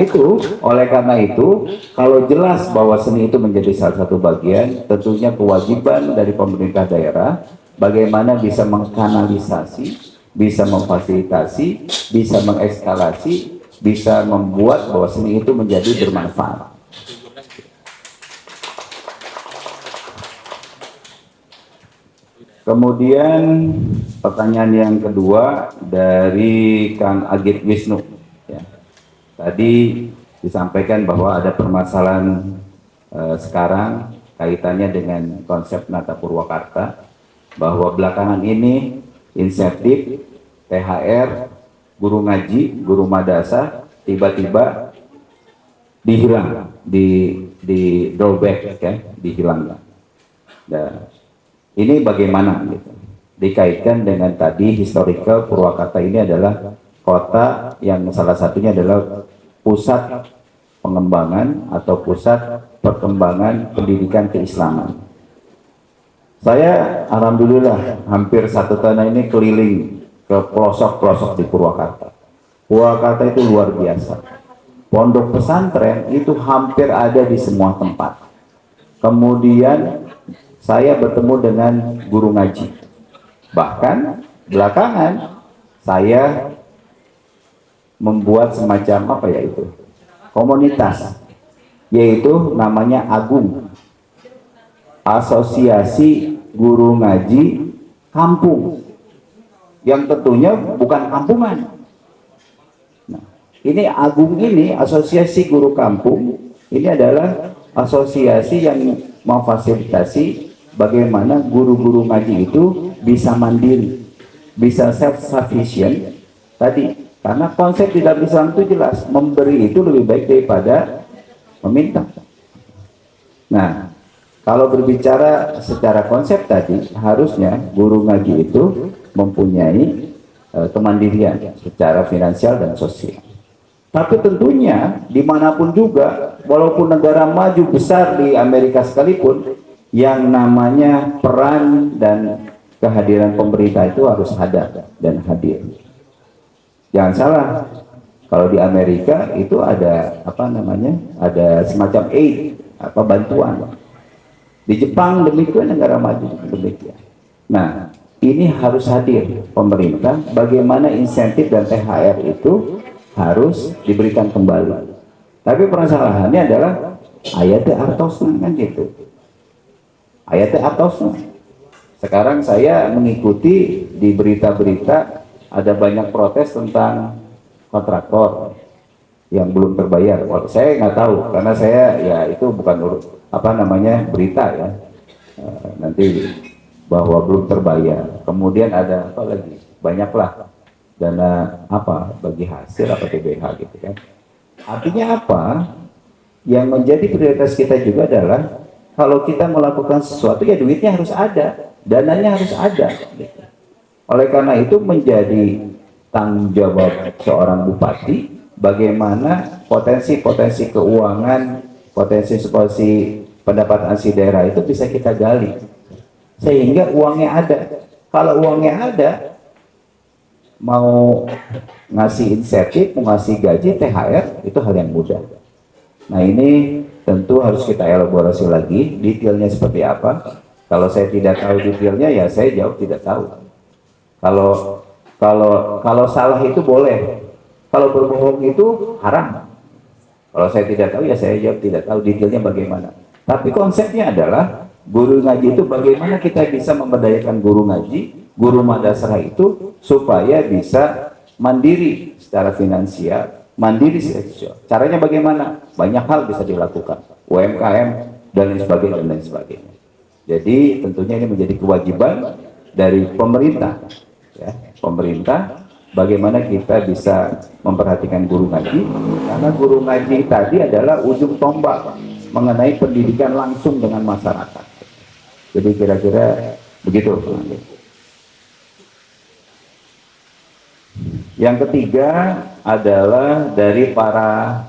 itu, kalau jelas bahwa seni itu menjadi salah satu bagian, tentunya kewajiban dari pemerintah daerah bagaimana bisa mengkanalisasi, bisa memfasilitasi, bisa mengekskalasi, bisa membuat bahwa seni itu menjadi bermanfaat. Kemudian pertanyaan yang kedua dari Kang Agit Wisnu. Ya. Tadi disampaikan bahwa ada permasalahan sekarang kaitannya dengan konsep Nata Purwakarta, bahwa belakangan ini insentif THR guru ngaji, guru madrasah tiba-tiba dihilang, di drawback, ya, dihilangkan. Dan ini bagaimana gitu? Dikaitkan dengan tadi historical Purwakarta ini adalah kota yang salah satunya adalah pusat pengembangan atau pusat perkembangan pendidikan keislaman. Saya alhamdulillah hampir 1 tahun ini keliling ke pelosok-pelosok di Purwakarta. Purwakarta itu luar biasa. Pondok pesantren itu hampir ada di semua tempat. Kemudian saya bertemu dengan guru ngaji. Bahkan belakangan saya membuat semacam apa ya itu? Komunitas, yaitu namanya Agung. Asosiasi Guru Ngaji Kampung. Yang tentunya bukan kampungan. Nah, ini Agung ini, Asosiasi Guru Kampung, ini adalah asosiasi yang memfasilitasi bagaimana guru-guru ngaji itu bisa mandiri, bisa self-sufficient tadi. Karena konsep di dalam Islam itu jelas, memberi itu lebih baik daripada meminta. Nah, kalau berbicara secara konsep tadi, harusnya guru ngaji itu mempunyai kemandirian secara finansial dan sosial. Tapi tentunya dimanapun juga, walaupun negara maju besar di Amerika sekalipun, yang namanya peran dan kehadiran pemerintah itu harus ada dan hadir. Jangan salah, kalau di Amerika itu ada apa namanya, ada semacam aid, apa bantuan. Di Jepang demikian, negara maju demikian. Nah, ini harus hadir pemerintah. Bagaimana insentif dan THR itu harus diberikan kembali. Tapi permasalahannya adalah ayatnya artosna kan gitu. Ayatnya artosna. Sekarang saya mengikuti di berita-berita ada banyak protes tentang kontraktor yang belum terbayar. Saya nggak tahu karena saya ya itu bukan apa namanya berita ya. Nanti bahwa belum terbayar. Kemudian ada apa lagi? Banyaklah dana apa bagi hasil apa TBH gitu kan. Artinya apa? Yang menjadi prioritas kita juga adalah kalau kita melakukan sesuatu ya duitnya harus ada, dananya harus ada. Gitu. Oleh karena itu menjadi tanggung jawab seorang bupati bagaimana potensi-potensi keuangan, potensi pendapatan si daerah itu bisa kita gali sehingga uangnya ada. Kalau uangnya ada, mau ngasih insentif, mau ngasih gaji, THR, itu hal yang mudah. Nah ini tentu harus kita elaborasi lagi, detailnya seperti apa. Kalau saya tidak tahu detailnya, ya saya jawab tidak tahu. Kalau salah itu boleh, kalau berbohong itu haram. Kalau saya tidak tahu, ya saya jawab tidak tahu detailnya bagaimana. Tapi konsepnya adalah guru ngaji itu bagaimana kita bisa memberdayakan guru ngaji, guru madrasah itu supaya bisa mandiri secara finansial, mandiri secara sosial. Caranya bagaimana? Banyak hal bisa dilakukan, UMKM dan lain sebagainya dan lain sebagainya. Jadi tentunya ini menjadi kewajiban dari pemerintah, ya, pemerintah. Bagaimana kita bisa memperhatikan guru ngaji, karena guru ngaji tadi adalah ujung tombak mengenai pendidikan langsung dengan masyarakat. Jadi kira-kira begitu. Yang ketiga adalah dari para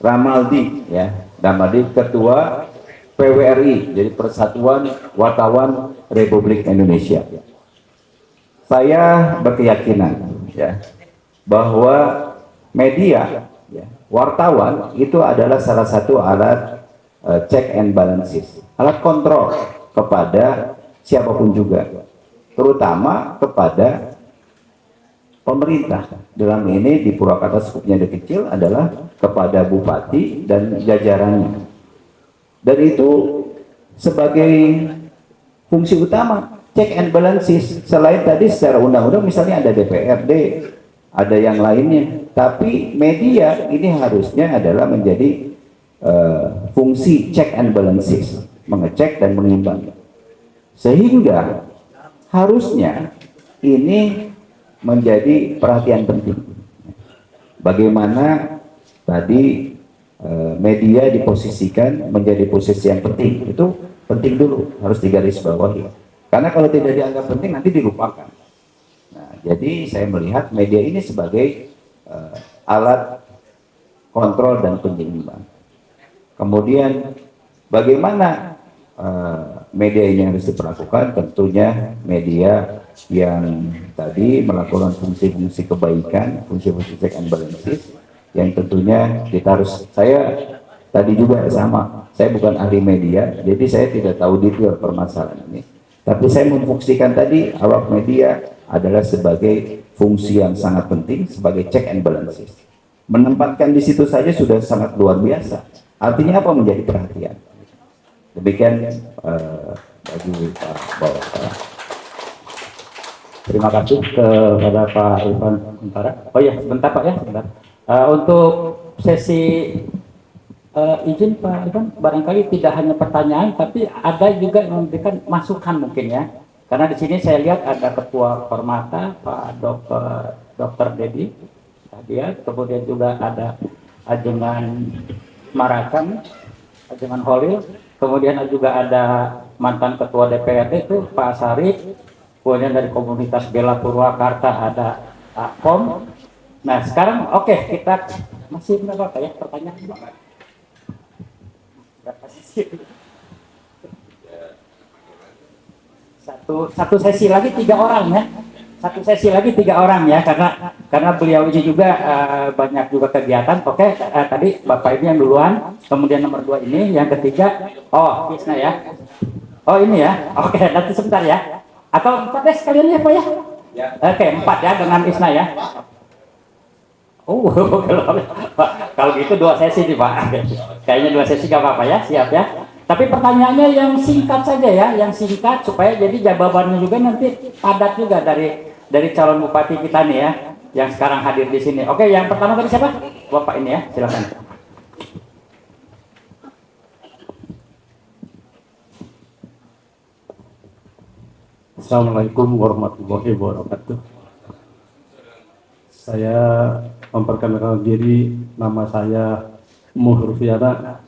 Ramaldi, ya, Ramaldi Ketua PWRI, jadi Persatuan Wartawan Republik Indonesia. Saya berkeyakinan, ya, bahwa media, ya, wartawan itu adalah salah satu alat check and balances, alat kontrol kepada siapapun juga, terutama kepada pemerintah. Dalam ini di Purwakarta skupnya kecil adalah kepada bupati dan jajarannya. Dan itu sebagai fungsi utama check and balances. Selain tadi secara undang-undang misalnya ada DPRD, ada yang lainnya, tapi media ini harusnya adalah menjadi fungsi check and balances, mengecek dan menimbang, sehingga harusnya ini menjadi perhatian penting. Bagaimana tadi media diposisikan menjadi posisi yang penting, itu penting dulu, harus digarisbawahi. Karena kalau tidak dianggap penting nanti dilupakan. Nah, jadi saya melihat media ini sebagai alat kontrol dan penyeimbang. Kemudian bagaimana media ini harus diperlakukan? Tentunya media yang tadi melakukan fungsi-fungsi kebaikan, fungsi-fungsi check and balances, yang tentunya kita harus, saya tadi juga sama, saya bukan ahli media, jadi saya tidak tahu detail permasalahan ini. Tapi saya memfungsikan tadi awak media adalah sebagai fungsi yang sangat penting, sebagai check and balances. Menempatkan di situ saja sudah sangat luar biasa. Artinya apa? Menjadi perhatian. Demikian bagi Pak Bawaslu. Terima kasih kepada Pak Irfan Kuntara. Oh ya, sebentar Pak ya, sebentar. Untuk sesi izin Pak Irfan, barangkali tidak hanya pertanyaan, tapi ada juga yang memberikan masukan mungkin ya. Karena di sini saya lihat ada Ketua Permata, Pak Dr. Dedi Hadiat, kemudian juga ada Ajengan Marakan, Ajengan Holil, kemudian juga ada mantan Ketua DPRD itu Pak Sarif, kemudian dari komunitas Bela Purwakarta ada Pak Pom. Nah sekarang oke, kita masih berapa ya pertanyaan? Berapa sesi? Satu sesi lagi 3 orang ya. Satu sesi lagi 3 orang ya, karena beliau ini juga banyak juga kegiatan. Oke, tadi Bapak ini yang duluan, kemudian nomor 2 ini, yang ketiga, oh Isna ya. Oh ini ya. Oke, nanti sebentar ya. Atau 4 deh sekalian ya Pak ya? Oke, 4 ya dengan Isna ya. Oh, kalau gitu 2 sesi nih Pak. Kayaknya 2 sesi gak apa-apa ya, siap ya. Tapi pertanyaannya yang singkat saja ya, yang singkat supaya jadi jawabannya juga nanti padat juga dari calon bupati kita nih ya, yang sekarang hadir di sini. Oke, yang pertama tadi siapa? Bapak ini ya, silakan. Assalamualaikum warahmatullahi wabarakatuh. Saya memperkenalkan diri, nama saya Muhur Fiana.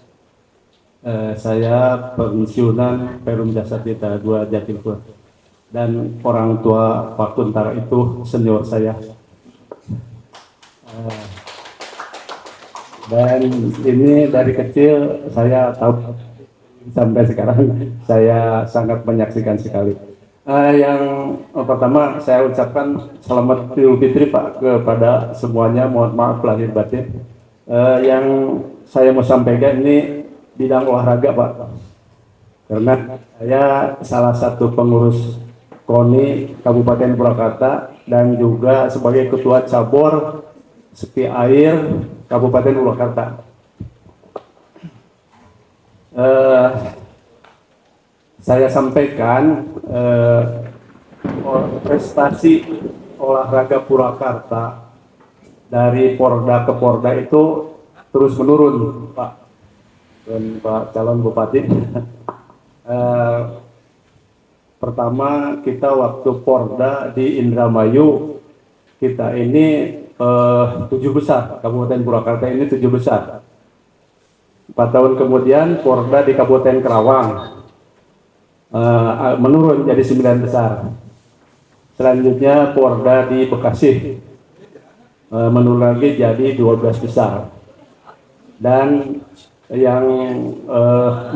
Saya pensiunan Perum Jasa Tirta 2 Jatilpur, dan orang tua Pak Kuntara itu senior saya. Dan ini dari kecil saya tahu sampai sekarang saya sangat menyaksikan sekali. Yang pertama saya ucapkan selamat Idul Fitri Pak kepada semuanya, mohon maaf lahir batin. Yang saya mau sampaikan ini bidang olahraga Pak, karena saya salah satu pengurus KONI Kabupaten Purwakarta dan juga sebagai ketua cabur Sepi Air Kabupaten Purwakarta. Saya sampaikan prestasi olahraga Purwakarta dari Porda ke Porda itu terus menurun Pak dan Pak calon bupati. Pertama kita waktu Porda di Indramayu, kita ini 7 besar, Kabupaten Purwakarta ini 7 besar. 4 tahun kemudian Porda di Kabupaten Kerawang menurun jadi 9 besar. Selanjutnya Porda di Bekasi menurun lagi jadi 12 besar. Dan yang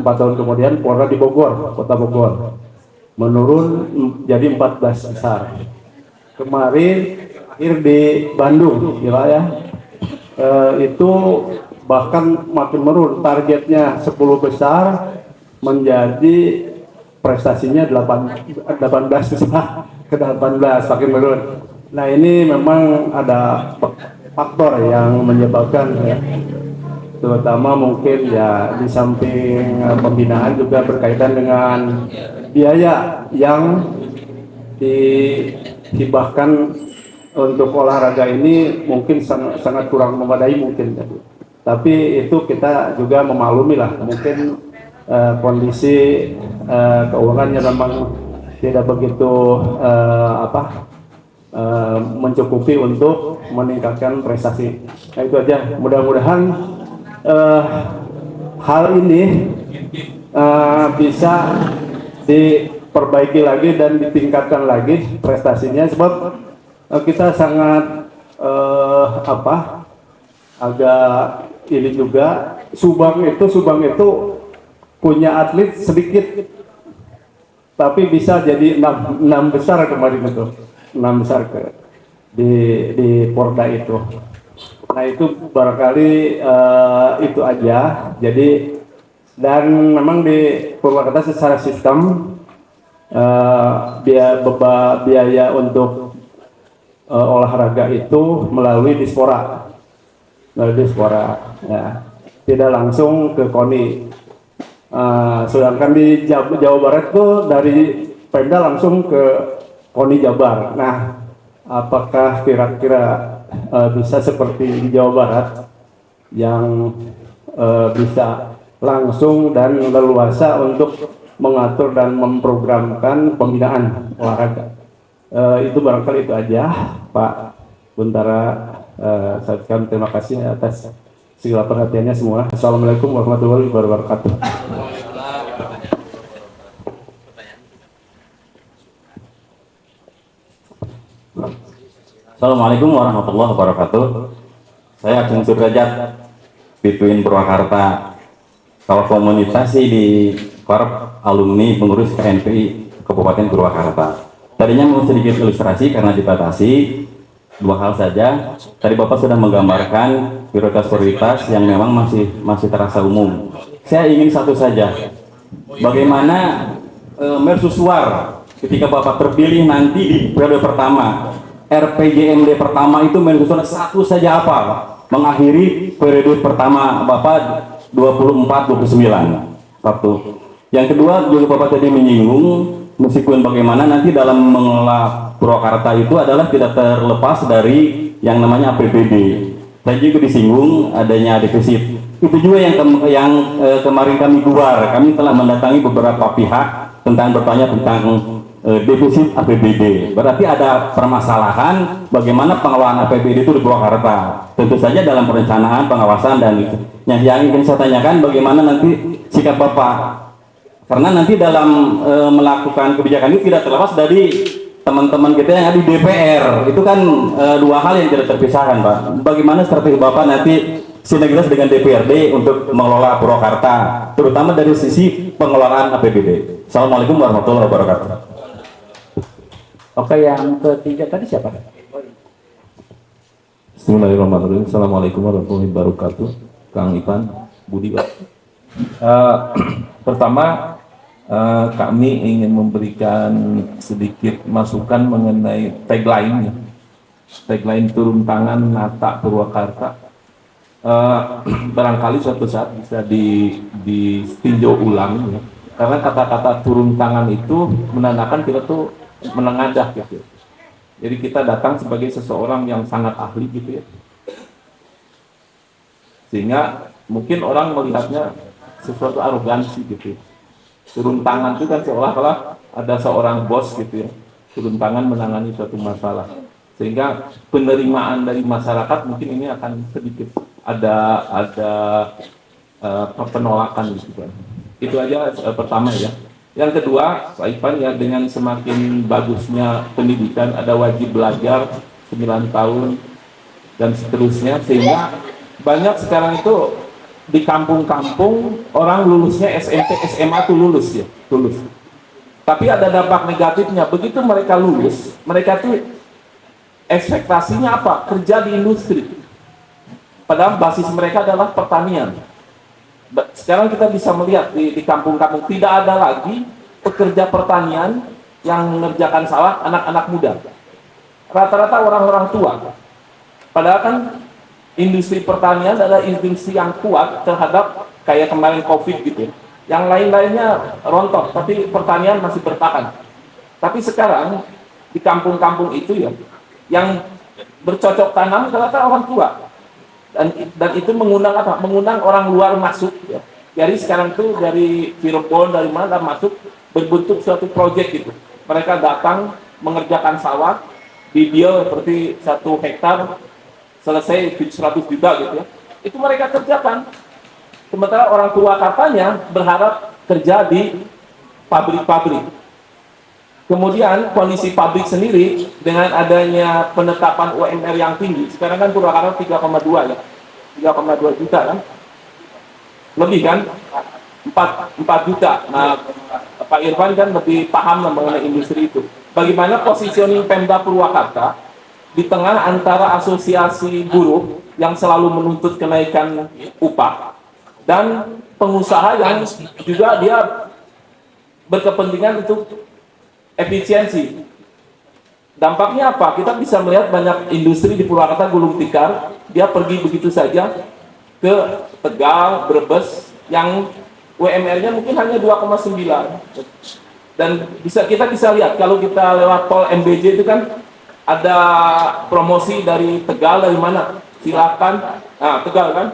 4 tahun kemudian Porda di Bogor, Kota Bogor, menurun jadi 14 besar. Kemarin akhir di Bandung, wilayah itu bahkan makin menurun, targetnya 10 besar menjadi prestasinya 18 besar ke 18, makin menurun. Nah ini memang ada faktor yang menyebabkan ya. terutama mungkin ya di samping pembinaan juga berkaitan dengan biaya yang dihibahkan untuk olahraga ini mungkin sangat kurang memadai mungkin. Tapi itu kita juga memaklumi lah, mungkin kondisi keuangannya memang tidak begitu mencukupi untuk meningkatkan prestasi. Nah, itu aja. Mudah-mudahan hal ini bisa diperbaiki lagi dan ditingkatkan lagi prestasinya, sebab kita sangat agak ini juga Subang itu punya atlet sedikit tapi bisa jadi 6 besar kemarin itu, 6 besar di Porda itu. Nah itu barangkali itu aja. Jadi dan memang di Purwakarta secara sistem biaya untuk olahraga itu melalui dispora, ya, tidak langsung ke KONI. Sedangkan di Jawa Barat tuh dari Pemda langsung ke KONI Jabar. Nah, apakah kira-kira bisa seperti di Jawa Barat yang bisa langsung dan leluasa untuk mengatur dan memprogramkan pembinaan olahraga? Itu barangkali itu aja, Pak Buntara. Saya ucapkan terima kasih atas segala perhatiannya semua. Assalamualaikum warahmatullahi wabarakatuh. Assalamualaikum warahmatullahi wabarakatuh. Saya Ageng Sudrajat, Bituin Purwakarta. Kalau komunitas sih di Korp alumni pengurus KNPI Kabupaten Purwakarta. Tadinya mau sedikit ilustrasi karena dibatasi. 2 hal saja. Tadi Bapak sudah menggambarkan prioritas-prioritas yang memang masih terasa umum. Saya ingin satu saja. Bagaimana mercusuar ketika Bapak terpilih nanti di periode pertama, RPJMD pertama itu mercusuar satu saja apa? Mengakhiri periode pertama Bapak 24-29. Satu. Yang kedua juga Bapak tadi menyinggung, meskipun bagaimana nanti dalam mengelola Purwakarta itu adalah tidak terlepas dari yang namanya APBD. Tadi juga disinggung adanya defisit. Itu juga yang kemarin kami keluar. Kami telah mendatangi beberapa pihak bertanya tentang defisit APBD. Berarti ada permasalahan bagaimana pengelolaan APBD itu di Purwakarta. Tentu saja dalam perencanaan, pengawasan, dan yang ingin saya tanyakan bagaimana nanti sikap Bapak. Karena nanti dalam melakukan kebijakan itu tidak terlepas dari teman-teman kita yang ada di DPR. Itu kan 2 hal yang tidak terpisahkan, Pak. Bagaimana strategi Bapak nanti sinergitas dengan DPRD untuk mengelola Purwakarta, terutama dari sisi pengelolaan APBD. Assalamualaikum warahmatullahi wabarakatuh. Oke, yang ketiga tadi siapa? Bismillahirrahmanirrahim. Assalamualaikum warahmatullahi wabarakatuh. Kang Ipan, Budi, Pak. Pertama, kami ingin memberikan sedikit masukan mengenai tagline turun tangan Nata Purwakarta. Barangkali suatu saat bisa ditinjau ulang, ya. Karena kata-kata turun tangan itu menandakan kita tuh menengadah gitu. Jadi kita datang sebagai seseorang yang sangat ahli gitu ya. Sehingga mungkin orang melihatnya sesuatu arogansi gitu ya. Turun tangan itu kan seolah-olah ada seorang bos gitu ya, turun tangan menangani suatu masalah, sehingga penerimaan dari masyarakat mungkin ini akan sedikit ada penolakan gitu kan. Itu aja pertama ya. Yang kedua, Pak Ipan, ya, dengan semakin bagusnya pendidikan, ada wajib belajar 9 tahun dan seterusnya, sehingga banyak sekarang itu di kampung-kampung orang lulusnya SMP, SMA tuh lulus. Tapi ada dampak negatifnya. Begitu mereka lulus, mereka tuh ekspektasinya apa? Kerja di industri. Padahal basis mereka adalah pertanian. Sekarang kita bisa melihat di kampung-kampung tidak ada lagi pekerja pertanian yang mengerjakan sawah anak-anak muda. Rata-rata orang-orang tua. Padahal kan industri pertanian adalah industri yang kuat terhadap kayak kemarin COVID gitu. Yang lain-lainnya rontok, tapi pertanian masih bertahan. Tapi sekarang di kampung-kampung itu ya, yang bercocok tanam ternyata orang tua. Dan itu mengundang apa? Mengundang orang luar masuk ya. Jadi sekarang tuh dari Cirebon, dari mana masuk berbentuk suatu proyek gitu. Mereka datang mengerjakan sawah di dia seperti 1 hektar selesai 100 juta gitu ya. Itu mereka kerjakan. Sementara orang tua katanya berharap kerja di pabrik-pabrik. Kemudian kondisi pabrik sendiri dengan adanya penetapan UMR yang tinggi. Sekarang kan Purwakarta 3,2 ya. 3,2 juta kan. Lebih kan 4 juta. Nah, Pak Irfan kan lebih paham mengenai industri itu. Bagaimana positioning Pemda Purwakarta di tengah antara asosiasi buruh yang selalu menuntut kenaikan upah dan pengusaha yang juga dia berkepentingan untuk efisiensi. Dampaknya apa? Kita bisa melihat banyak industri di Purwakarta gulung tikar, dia pergi begitu saja ke Tegal, Brebes yang UMR-nya mungkin hanya 2,9. Dan kita bisa lihat kalau kita lewat tol MBJ itu kan ada promosi dari Tegal, dari mana? Silakan, Tegal kan?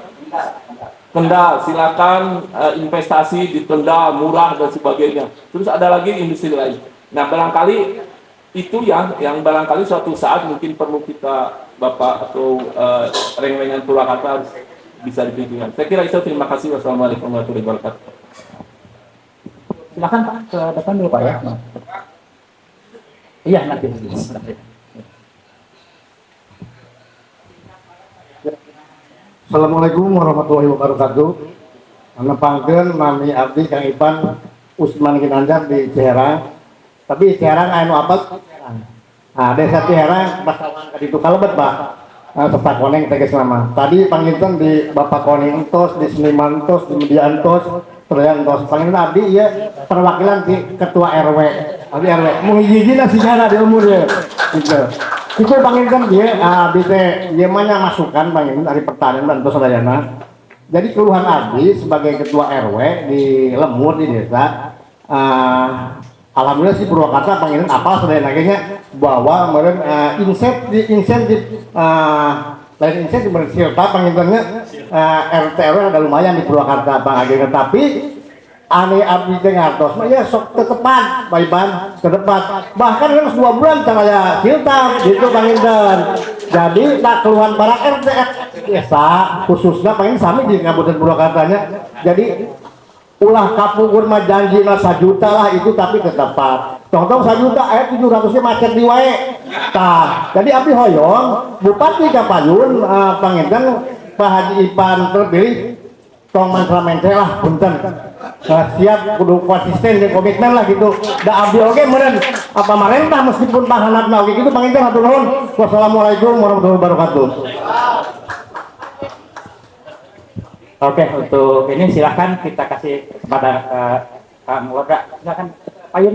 Kendal, silakan investasi di Kendal murah dan sebagainya. Terus ada lagi industri lain. Nah, barangkali itu yang barangkali suatu saat mungkin perlu kita Bapak atau reng-rengan Purwakarta bisa dipikirkan. Saya kira itu. Terima kasih. Wassalamualaikum warahmatullahi wabarakatuh. Silakan Pak ke depan dulu Pak ya. Iya nanti. Assalamualaikum warahmatullahi wabarakatuh. Nepangkeun nami abdi Kang Ipan Usman Ginanjar di Ciherang. Tapi Ciherang anu apa? Nah, desa Ciherang Basawan ka ditu kalebet, Pak. Serta koneng teges nama. Tadi panggilkan di Bapak Koneng entos, di Seniman entos, di Media entos, Terlihat entos. Panggilkan abdi ya perwakilan di Ketua RW. Abdi RW. Menghijina sejarah di umur ya. Gitu. Itu panggilkan dia, abdi teh dia mana masukan panggilkan dari pertanian dan terus sadayana. Jadi keluhan abdi sebagai ketua RW di Lemur di desa, alhamdulillah si Purwakarta panggilkan apa sadayana kayaknya bahwa meren insentif lain insentif bersilta panggilkannya RT RW ada lumayan di Purwakarta panggilkan, tapi ane abdi teh ngartos mah ya sok tetepan baiban ke depan bahkan kan 2 bulan caranya silta gitu panginten. Jadi tak keluhan para RT desa khususnya pengen sami di Kabupaten Purwakartanya. Jadi ulah kapukur mah janji 1 juta lah itu tapi tetepan tong-tong 1 juta 700-nya macet di wae tah. Jadi abdi hoyong Bupati Kapayun panginten Pak Haji Ipan terpilih tong mantramente lah punten siap kudu konsisten dan komitmen lah gitu. Da abdi oge meureun apa marentah meskipun pahanapna oge gitu panginten hatur nuhun. Wassalamualaikum warahmatullahi wabarakatuh. Oke, untuk ini silahkan kita kasih kepada Kak Mulga. Silahkan Ayun.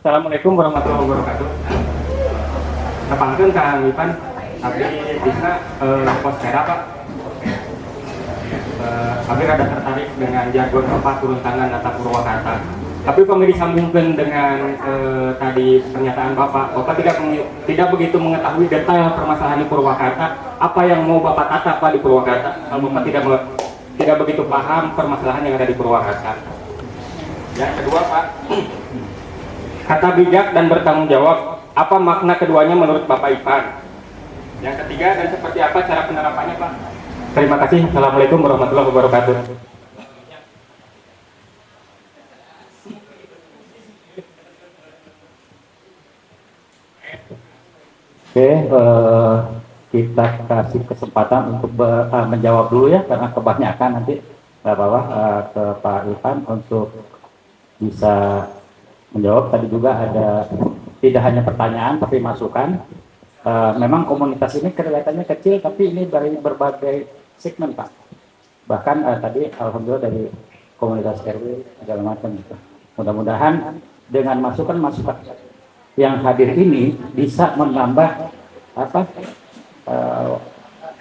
Assalamualaikum warahmatullahi wabarakatuh. Nepangkeun Kang Ipan, abdi bisa Postera Pak. Abdi rada tertarik dengan jargon turun tangan data Purwakarta. Tapi kami disambungkan dengan tadi pernyataan Bapak tidak begitu mengetahui detail permasalahan di Purwakarta. Apa yang mau Bapak tata Pak di Purwakarta? Kalau Bapak tidak begitu paham permasalahan yang ada di Purwakarta. Yang kedua Pak, kata bijak dan bertanggung jawab, apa makna keduanya menurut Bapak Ipan? Yang ketiga, dan seperti apa cara penerapannya Pak? Terima kasih. Assalamualaikum warahmatullahi wabarakatuh. Oke, kita kasih kesempatan untuk menjawab dulu ya karena kebanyakan nanti nggak apa-apa ke Pak Ipan untuk bisa menjawab. Tadi juga ada tidak hanya pertanyaan tapi masukan. Memang komunitas ini kelihatannya kecil tapi ini dari berbagai segmen Pak. Bahkan tadi alhamdulillah dari komunitas RW segala macam gitu. Mudah-mudahan dengan masukan-masukan yang hadir ini bisa menambah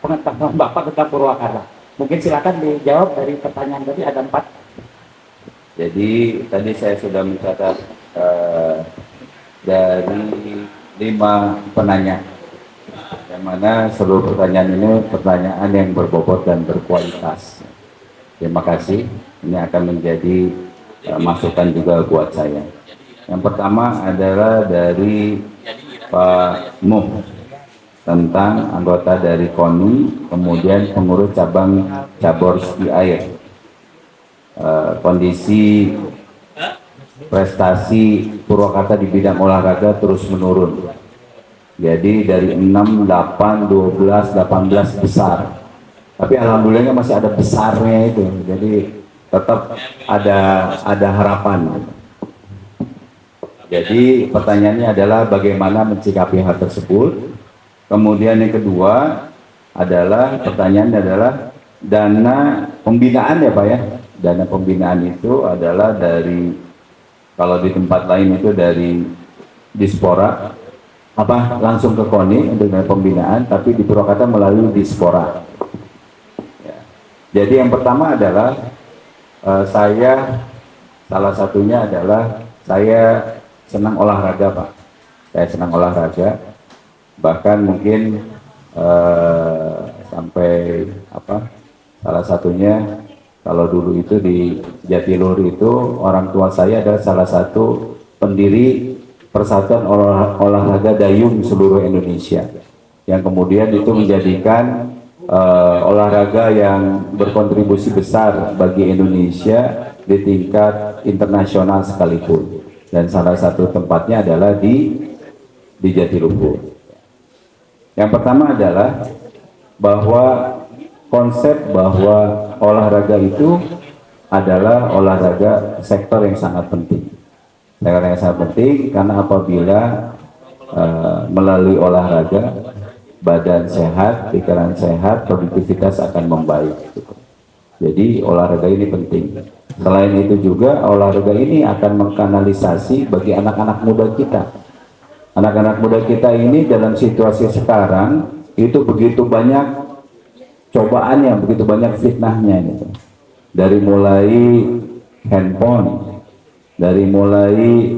pengetahuan Bapak tentang Purwakarta. Mungkin silakan dijawab dari pertanyaan tadi, ada 4. Jadi tadi saya sudah mencatat dari 5 penanya, yang mana seluruh pertanyaan ini pertanyaan yang berbobot dan berkualitas. Terima kasih. Ini akan menjadi masukan juga buat saya. Yang pertama adalah dari Pak Muh tentang anggota dari KONI, kemudian pengurus cabang cabur ski air. Kondisi prestasi Purwakarta di bidang olahraga terus menurun. Jadi dari 6, 8, 12, 18 besar. Tapi alhamdulillahnya masih ada besarnya itu. Jadi tetap ada harapan. Jadi pertanyaannya adalah bagaimana mencikapi hal tersebut. Kemudian yang kedua adalah pertanyaannya adalah dana pembinaan ya Pak ya. Dana pembinaan itu adalah dari, kalau di tempat lain itu dari Dispora, langsung ke KONI untuk dana pembinaan, tapi di Purwakarta melalui Dispora. Ya. Jadi yang pertama adalah saya, salah satunya adalah saya senang olahraga Pak. Saya senang olahraga, bahkan mungkin sampai salah satunya kalau dulu itu di Jatiluhur itu orang tua saya adalah salah satu pendiri Persatuan Olahraga Dayung seluruh Indonesia, yang kemudian itu menjadikan olahraga yang berkontribusi besar bagi Indonesia di tingkat internasional sekalipun. Dan salah satu tempatnya adalah di Jatiluhur. Yang pertama adalah bahwa konsep bahwa olahraga itu adalah olahraga sektor yang sangat penting. Sektor yang sangat penting karena apabila melalui olahraga badan sehat, pikiran sehat, produktivitas akan membaik. Jadi olahraga ini penting. Selain itu juga olahraga ini akan mengkanalisasi bagi anak-anak muda kita. Anak-anak muda kita ini dalam situasi sekarang itu begitu banyak cobaannya, begitu banyak fitnahnya gitu. Dari mulai handphone, dari mulai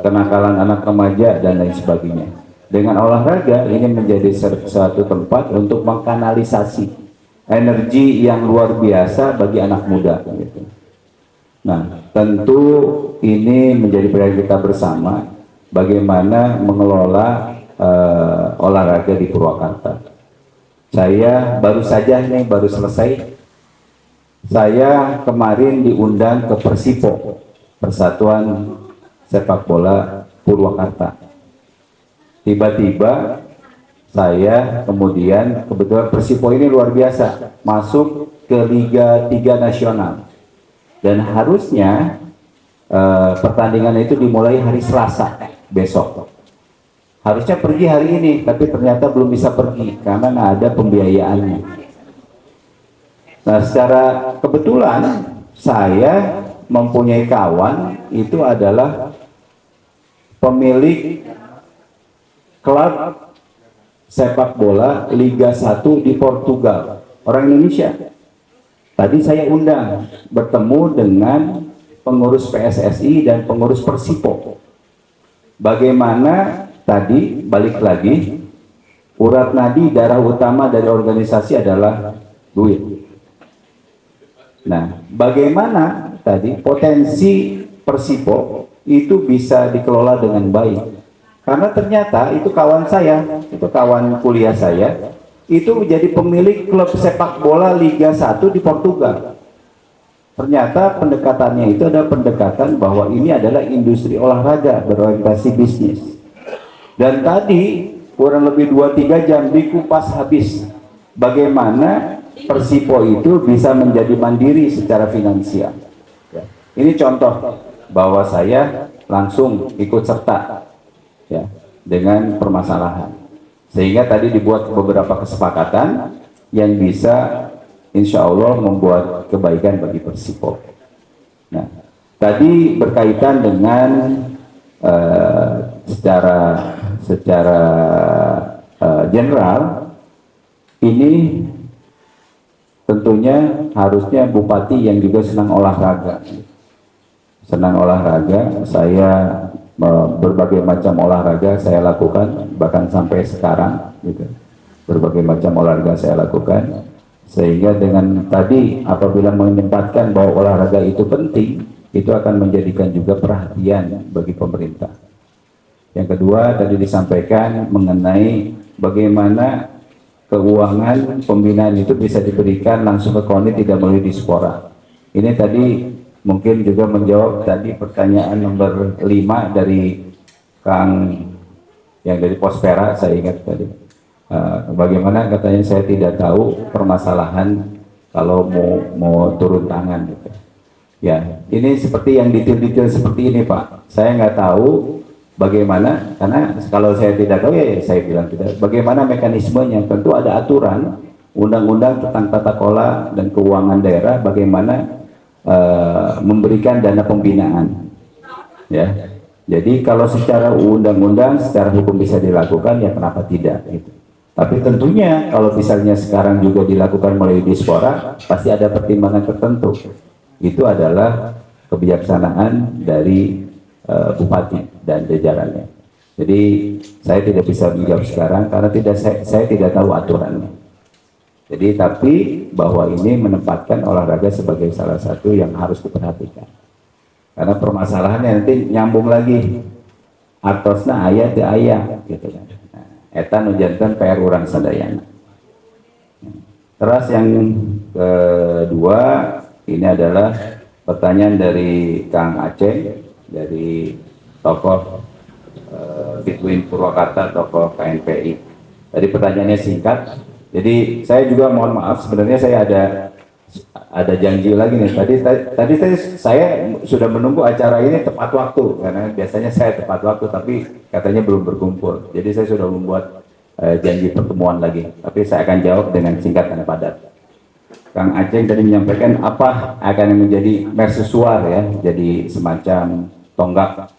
kenakalan anak remaja dan lain sebagainya. Dengan olahraga ini menjadi suatu tempat untuk mengkanalisasi energi yang luar biasa bagi anak muda gitu. Nah, tentu ini menjadi PR kita bersama bagaimana mengelola olahraga di Purwakarta. Saya baru selesai. Saya kemarin diundang ke Persipo, Persatuan Sepak Bola Purwakarta. Tiba-tiba saya kemudian, kebetulan Persipo ini luar biasa, masuk ke Liga 3 Nasional. Dan harusnya pertandingan itu dimulai hari Selasa besok. Harusnya pergi hari ini, tapi ternyata belum bisa pergi karena nggak ada pembiayaannya. Nah, secara kebetulan saya mempunyai kawan itu adalah pemilik klub sepak bola Liga 1 di Portugal, orang Indonesia. Tadi saya undang bertemu dengan pengurus PSSI dan pengurus Persipo. Bagaimana tadi balik lagi, urat nadi darah utama dari organisasi adalah duit. Nah, bagaimana tadi potensi Persipo itu bisa dikelola dengan baik? Karena ternyata itu kawan saya, itu kawan kuliah saya, itu menjadi pemilik klub sepak bola Liga 1 di Portugal. Ternyata pendekatannya itu adalah pendekatan bahwa ini adalah industri olahraga berorientasi bisnis. Dan tadi kurang lebih 2-3 jam dikupas habis bagaimana Persipo itu bisa menjadi mandiri secara finansial. Ya. Ini contoh bahwa saya langsung ikut serta ya, dengan permasalahan. Sehingga tadi dibuat beberapa kesepakatan yang bisa insya Allah membuat kebaikan bagi Persipol. Nah, tadi berkaitan dengan secara general, ini tentunya harusnya bupati yang juga senang olahraga. Senang olahraga, saya berbagai macam olahraga saya lakukan, bahkan sampai sekarang gitu. Berbagai macam olahraga saya lakukan, sehingga dengan tadi apabila menempatkan bahwa olahraga itu penting, itu akan menjadikan juga perhatian bagi pemerintah. Yang kedua tadi disampaikan mengenai bagaimana keuangan pembinaan itu bisa diberikan langsung ke KONI, tidak melalui dispora. Ini tadi mungkin juga menjawab tadi pertanyaan nomor 5 dari Kang yang dari Pospera, saya ingat tadi. Bagaimana katanya saya tidak tahu permasalahan kalau mau turun tangan gitu. Ya, ini seperti yang detail-detail seperti ini Pak. Saya nggak tahu bagaimana, karena kalau saya tidak tahu ya saya bilang tidak. Bagaimana mekanismenya? Tentu ada aturan undang-undang tentang tata kelola dan keuangan daerah, bagaimana memberikan dana pembinaan. Ya, jadi kalau secara undang-undang, secara hukum bisa dilakukan, ya kenapa tidak? Gitu. Tapi tentunya kalau misalnya sekarang juga dilakukan melalui dispora, pasti ada pertimbangan tertentu. Itu adalah kebijaksanaan dari bupati dan jajarannya. Jadi saya tidak bisa menjawab sekarang karena saya tidak tahu aturannya. Jadi tapi bahwa ini menempatkan olahraga sebagai salah satu yang harus diperhatikan. Karena permasalahannya nanti nyambung lagi, artosna ayat di ayat gitu kan. Nah, eta nujantan PR urang sadayana. Terus yang kedua, ini adalah pertanyaan dari Kang Aceh, dari tokoh Bitwin Purwakarta, tokoh KNPI. Tadi pertanyaannya singkat, jadi saya juga mohon maaf, sebenarnya saya ada janji lagi nih. Tadi saya sudah menunggu acara ini tepat waktu, karena biasanya saya tepat waktu, tapi katanya belum berkumpul. Jadi saya sudah membuat janji pertemuan lagi, tapi saya akan jawab dengan singkat dan padat. Kang Aceh tadi menyampaikan apa akan menjadi mercusuar ya, jadi semacam tonggak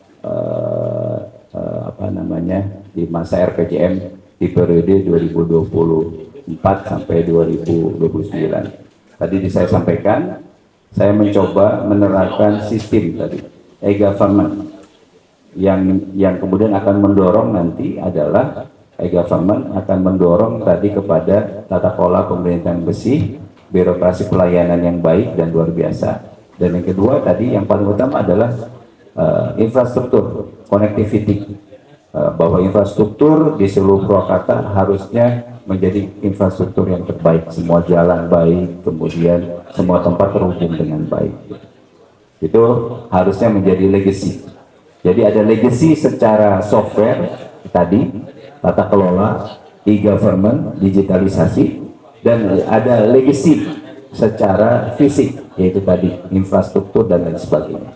di masa RPJM di periode 2024 sampai 2029. Tadi saya sampaikan, saya mencoba menerapkan sistem tadi e-government yang kemudian akan mendorong nanti adalah e-government akan mendorong tadi kepada tata kelola pemerintahan bersih, birokrasi pelayanan yang baik dan luar biasa. Dan yang kedua tadi yang paling utama adalah infrastruktur, connectivity, bahwa infrastruktur di seluruh Purwakarta harusnya menjadi infrastruktur yang terbaik, semua jalan baik, kemudian semua tempat terhubung dengan baik. Itu harusnya menjadi legacy. Jadi ada legacy secara software tadi, tata kelola, e-government, digitalisasi, dan ada legacy secara fisik, yaitu tadi infrastruktur dan lain sebagainya.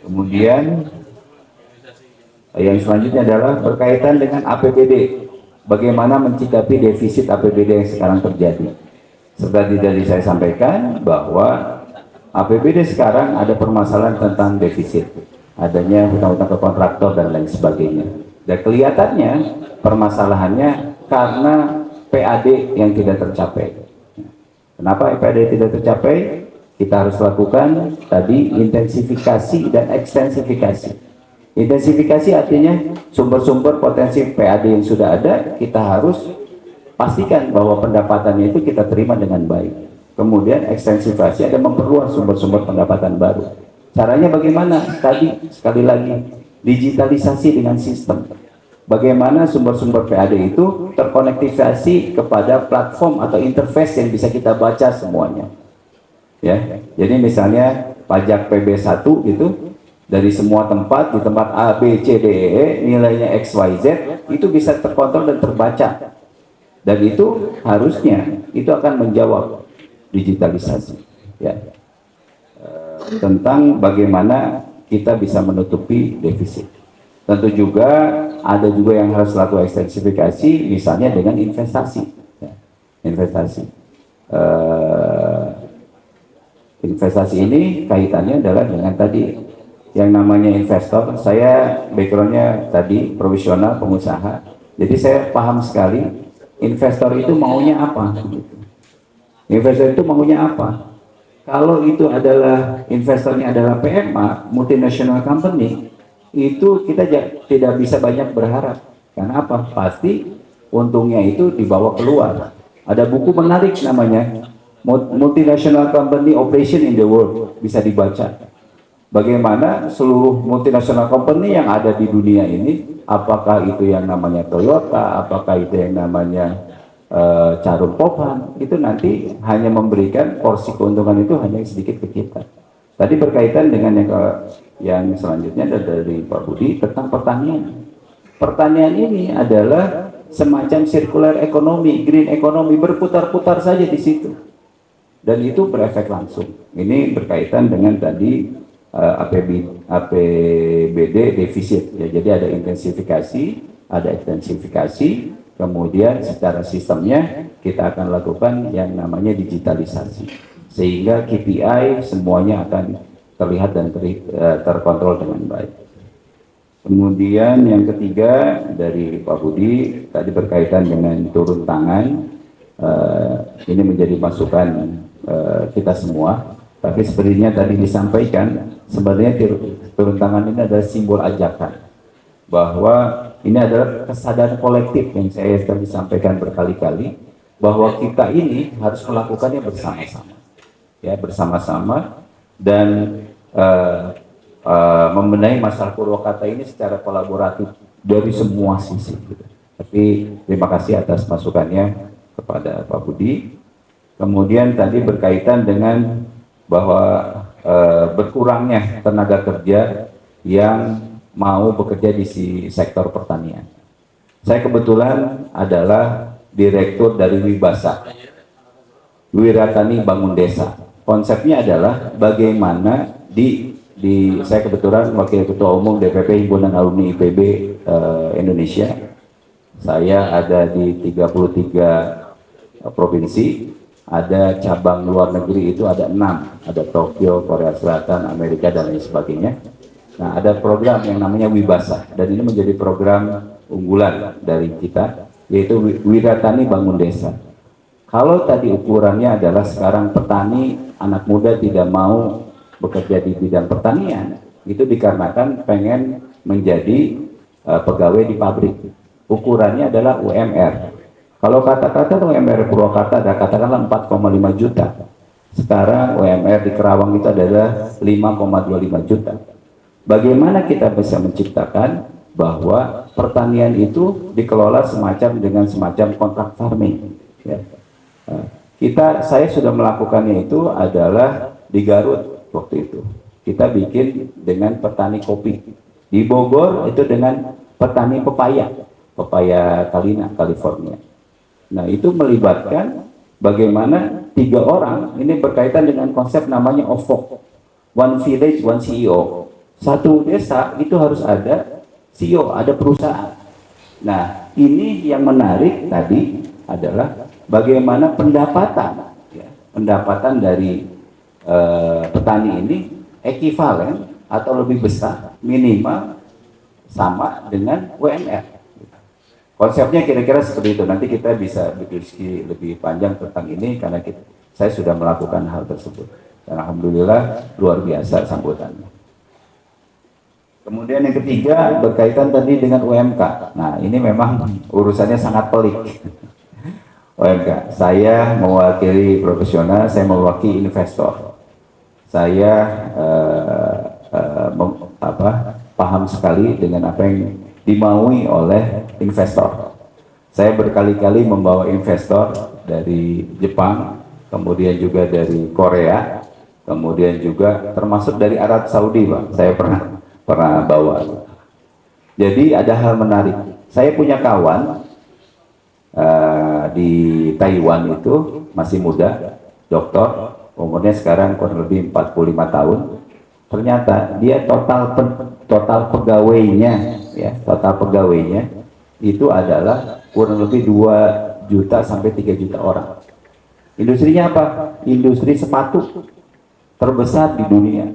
Kemudian yang selanjutnya adalah berkaitan dengan APBD. Bagaimana mencikapi defisit APBD yang sekarang terjadi. Seperti tadi saya sampaikan bahwa APBD sekarang ada permasalahan tentang defisit, adanya hutang-hutang ke kontraktor dan lain sebagainya. Dan kelihatannya permasalahannya karena PAD yang tidak tercapai. Kenapa PAD tidak tercapai? Kita harus lakukan tadi intensifikasi dan ekstensifikasi. Intensifikasi artinya sumber-sumber potensi PAD yang sudah ada, kita harus pastikan bahwa pendapatannya itu kita terima dengan baik. Kemudian ekstensifikasi ada memperluas sumber-sumber pendapatan baru. Caranya bagaimana? Tadi sekali lagi digitalisasi dengan sistem. Bagaimana sumber-sumber PAD itu terkonektivisasi kepada platform atau interface yang bisa kita baca semuanya. Ya, jadi misalnya pajak PB1 itu dari semua tempat, di tempat A, B, C, D, E, nilainya X, Y, Z, itu bisa terkontrol dan terbaca. Dan itu harusnya, itu akan menjawab digitalisasi. Ya. Tentang bagaimana kita bisa menutupi defisit. Tentu juga, ada juga yang harus lakukan ekstensifikasi, misalnya dengan investasi. Ya. Investasi. investasi ini kaitannya adalah dengan tadi yang namanya investor. Saya backgroundnya tadi profesional pengusaha, jadi saya paham sekali investor itu maunya apa. Investor itu maunya apa? Kalau itu adalah investornya adalah PMA, multinational company, itu kita tidak bisa banyak berharap. Karena apa? Pasti untungnya itu dibawa keluar. Ada buku menarik namanya Multinational Company Operation in the World, bisa dibaca. Bagaimana seluruh multinational company yang ada di dunia ini, apakah itu yang namanya Toyota, apakah itu yang namanya Charon Popan, itu nanti hanya memberikan porsi keuntungan itu hanya sedikit ke kita. Tadi berkaitan dengan yang selanjutnya dari Pak Budi tentang pertanian. Pertanian ini adalah semacam circular economy, green economy, berputar-putar saja di situ. Dan itu berefek langsung. Ini berkaitan dengan tadi APBD defisit. Ya, jadi ada intensifikasi, ada ekstensifikasi. Kemudian secara sistemnya kita akan lakukan yang namanya digitalisasi, sehingga KPI semuanya akan terlihat dan terkontrol dengan baik. Kemudian yang ketiga dari Pak Budi tadi berkaitan dengan turun tangan, ini menjadi masukan kita semua. Tapi sebenarnya tadi disampaikan, sebenarnya turun tangan ini adalah simbol ajakan bahwa ini adalah kesadaran kolektif yang saya tadi sampaikan berkali-kali, bahwa kita ini harus melakukannya bersama-sama, ya, bersama-sama, dan membenahi masalah Purwakarta ini secara kolaboratif dari semua sisi. Tapi terima kasih atas masukannya kepada Pak Budi. Kemudian tadi berkaitan dengan bahwa berkurangnya tenaga kerja yang mau bekerja di sektor pertanian. Saya kebetulan adalah direktur dari Wibasa, Wiratani Bangun Desa. Konsepnya adalah bagaimana saya kebetulan Wakil Ketua Umum DPP Himpunan Alumni IPB Indonesia. Saya ada di 33 provinsi, ada cabang luar negeri itu ada 6, ada Tokyo, Korea Selatan, Amerika, dan lain sebagainya. Nah, ada program yang namanya Wibasa, dan ini menjadi program unggulan dari kita, yaitu Wiratani Bangun Desa. Kalau tadi ukurannya adalah sekarang petani, anak muda tidak mau bekerja di bidang pertanian, itu dikarenakan pengen menjadi pegawai di pabrik. Ukurannya adalah UMR. Kalau kata-kata UMR Purwakarta ada katakanlah 4,5 juta. Sekarang UMR di Kerawang itu adalah 5,25 juta. Bagaimana kita bisa menciptakan bahwa pertanian itu dikelola dengan semacam kontrak farming, ya. Saya sudah melakukannya itu adalah di Garut waktu itu. Kita bikin dengan petani kopi. Di Bogor itu dengan petani pepaya Kalina, California. Nah, itu melibatkan bagaimana 3 orang, ini berkaitan dengan konsep namanya OVOC, One Village, One CEO. Satu desa itu harus ada CEO, ada perusahaan. Nah, ini yang menarik tadi adalah bagaimana pendapatan dari petani ini ekivalen atau lebih besar, minimal sama dengan UMR. Konsepnya kira-kira seperti itu. Nanti kita bisa berdiskusi lebih panjang tentang ini karena saya sudah melakukan hal tersebut. Dan alhamdulillah luar biasa sambutannya. Kemudian yang ketiga berkaitan tadi dengan UMK. Nah, ini memang urusannya sangat pelik. UMK, saya mewakili profesional, saya mewakili investor. Saya paham sekali dengan apa yang dimaui oleh investor. Saya berkali-kali membawa investor dari Jepang, kemudian juga dari Korea, kemudian juga termasuk dari Arab Saudi, Pak. Saya pernah bawa. Jadi ada hal menarik. Saya punya kawan di Taiwan itu masih muda, doktor, umurnya sekarang kurang lebih 45 tahun. Ternyata dia total pegawainya, ya, total pegawainya itu adalah kurang lebih 2 juta sampai 3 juta orang. Industrinya apa? Industri sepatu terbesar di dunia.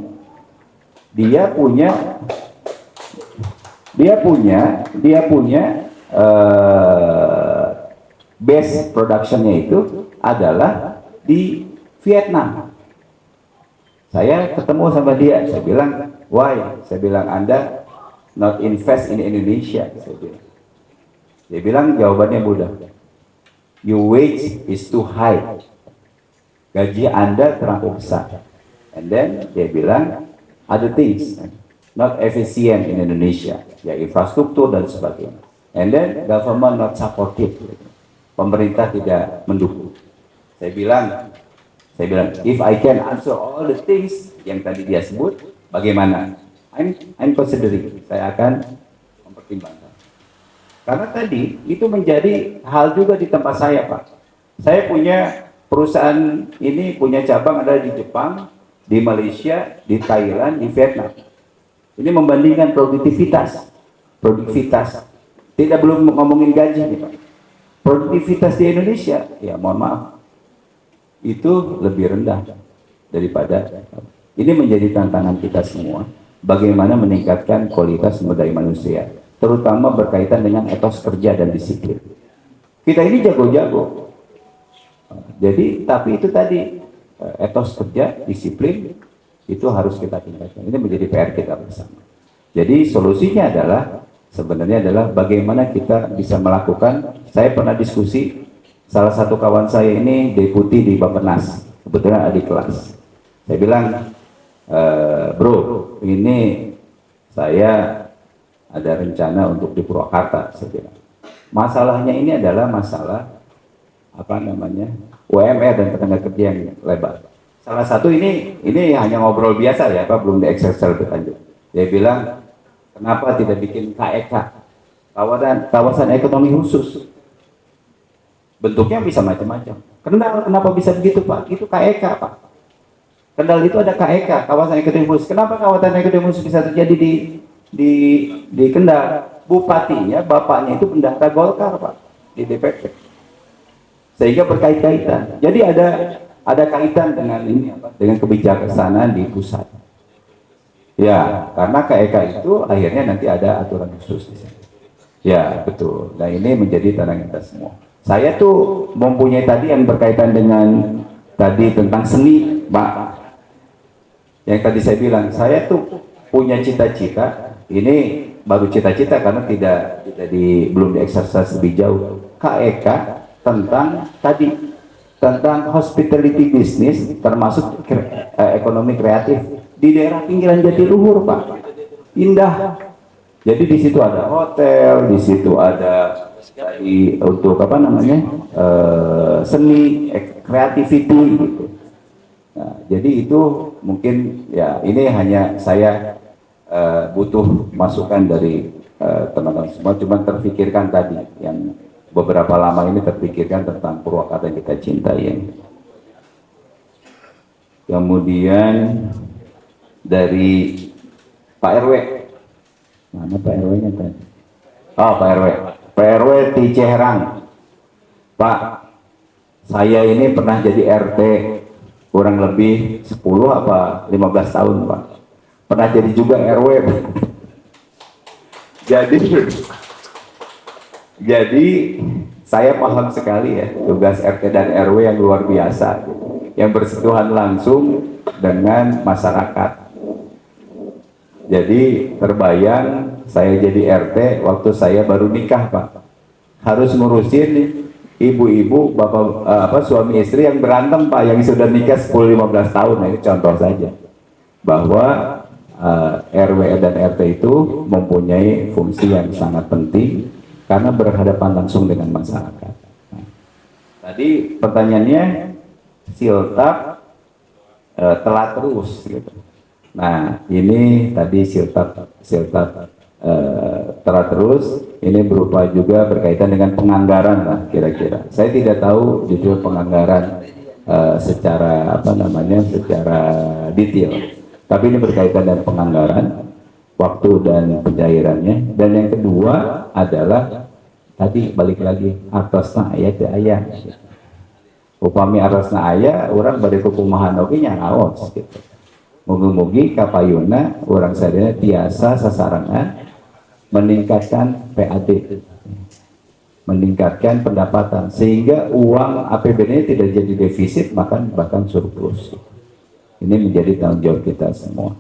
Dia punya base productionnya itu adalah di Vietnam. Saya ketemu sama dia, saya bilang, why? Saya bilang, Anda not invest in Indonesia. Saya bilang. Dia bilang jawabannya mudah. Your wage is too high. Gaji Anda terlalu besar. And then dia bilang, other things not efficient in Indonesia, ya infrastruktur dan sebagainya. And then government not supportive, pemerintah tidak mendukung. Saya bilang, if I can answer all the things yang tadi dia sebut, bagaimana? I'm considering, saya akan mempertimbangkan. Karena tadi itu menjadi hal juga di tempat saya, Pak. Saya punya perusahaan ini punya cabang ada di Jepang, di Malaysia, di Thailand, di Vietnam. Ini membandingkan produktivitas. Tidak belum ngomongin gaji nih, Pak. Produktivitas di Indonesia, ya mohon maaf, itu lebih rendah daripada. Ini menjadi tantangan kita semua. Bagaimana meningkatkan kualitas sumber daya manusia, terutama berkaitan dengan etos kerja dan disiplin. Kita ini jago-jago. Jadi, tapi itu tadi etos kerja, disiplin itu harus kita tingkatkan. Ini menjadi PR kita bersama. Jadi solusinya sebenarnya adalah bagaimana kita bisa melakukan. Saya pernah diskusi, salah satu kawan saya ini deputi di Bappenas, kebetulan adik kelas. Saya bilang, bro, ini saya ada rencana untuk di Purwakarta. Saya bilang, masalahnya ini adalah masalah UMR dan tenaga kerja yang lebar. Salah satu ini hanya ngobrol biasa ya, Pak, belum di Excel lebih lanjut. Dia bilang, kenapa tidak bikin KEK, kawasan ekonomi khusus? Bentuknya bisa macam-macam. Kendal kenapa bisa begitu, Pak? Itu KEK, Pak. Kendal itu ada KEK, kawasan ekonomi khusus. Kenapa kawasan ekonomi khusus bisa terjadi di Kendal? Bupatinya, bapaknya itu pendaftar Golkar, Pak, di DPP. Sehingga berkait-kaitan. Jadi ada kaitan dengan ini, dengan kebijaksanaan di pusat. Ya, karena KEK itu akhirnya nanti ada aturan khusus di sana. Ya, betul. Nah, ini menjadi tantangan kita semua. Saya tuh mempunyai tadi yang berkaitan dengan tadi tentang seni, Pak. Yang tadi saya bilang, saya tuh punya cita-cita. Ini baru cita-cita karena belum dieksersis lebih jauh. KEK tentang hospitality business, termasuk ekonomi kreatif di daerah pinggiran Jatiluhur, Pak. Indah. Jadi di situ ada hotel, di situ ada untuk seni, creativity gitu. Nah, jadi itu mungkin ya ini hanya saya butuh masukan dari teman-teman semua. Cuma terpikirkan tadi yang beberapa lama ini terpikirkan tentang Purwakarta yang kita cintai. Kemudian dari Pak RW, mana Pak RW-nya tadi? Oh, Pak RW di Ciherang. Pak, saya ini pernah jadi RT kurang lebih 10 apa 15 tahun, Pak. Pernah jadi juga RW. Jadi saya paham sekali ya tugas RT dan RW yang luar biasa, yang bersentuhan langsung dengan masyarakat. Jadi terbayang saya jadi RT waktu saya baru nikah, Pak. Harus ngurusin ibu-ibu, suami istri yang berantem, Pak, yang sudah nikah 10-15 tahun. Nah, ini contoh saja bahwa RW dan RT itu mempunyai fungsi yang sangat penting karena berhadapan langsung dengan masyarakat. Nah, tadi pertanyaannya, Siltap telah terus gitu. Nah, ini tadi Siltap telah terus, ini berupa juga berkaitan dengan penganggaran lah kira-kira. Saya tidak tahu detail penganggaran secara secara detail. Tapi ini berkaitan dengan penganggaran, waktu dan pencairannya. Dan yang kedua adalah tadi balik lagi atasnya ayat ke ayat. upami arasna aya orang bade kukumahan oge nya ngaos gitu. Mugi-mugi kapayuna orang sadaya tiasa sasarangan meningkatkan PAD, meningkatkan pendapatan sehingga uang APBD tidak jadi defisit bahkan surplus. Ini menjadi tanggung jawab kita semua.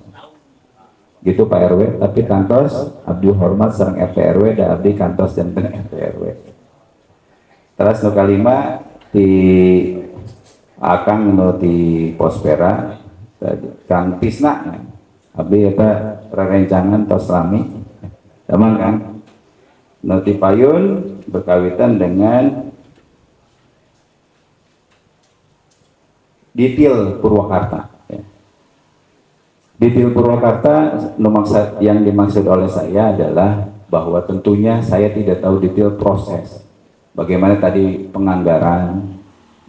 Gitu Pak RW, tapi kantos abdi hormat sareng RT RW dan abdi kantos dan RT RW. Terus nu kalima di Akang nu di Pospera Kang Tisna abdi eta rerencangan tos lami teman kan nu di Payun berkawitan dengan Detail Purwakarta. Detail Purwakarta yang dimaksud oleh saya adalah bahwa tentunya saya tidak tahu detail proses. Bagaimana tadi penganggaran,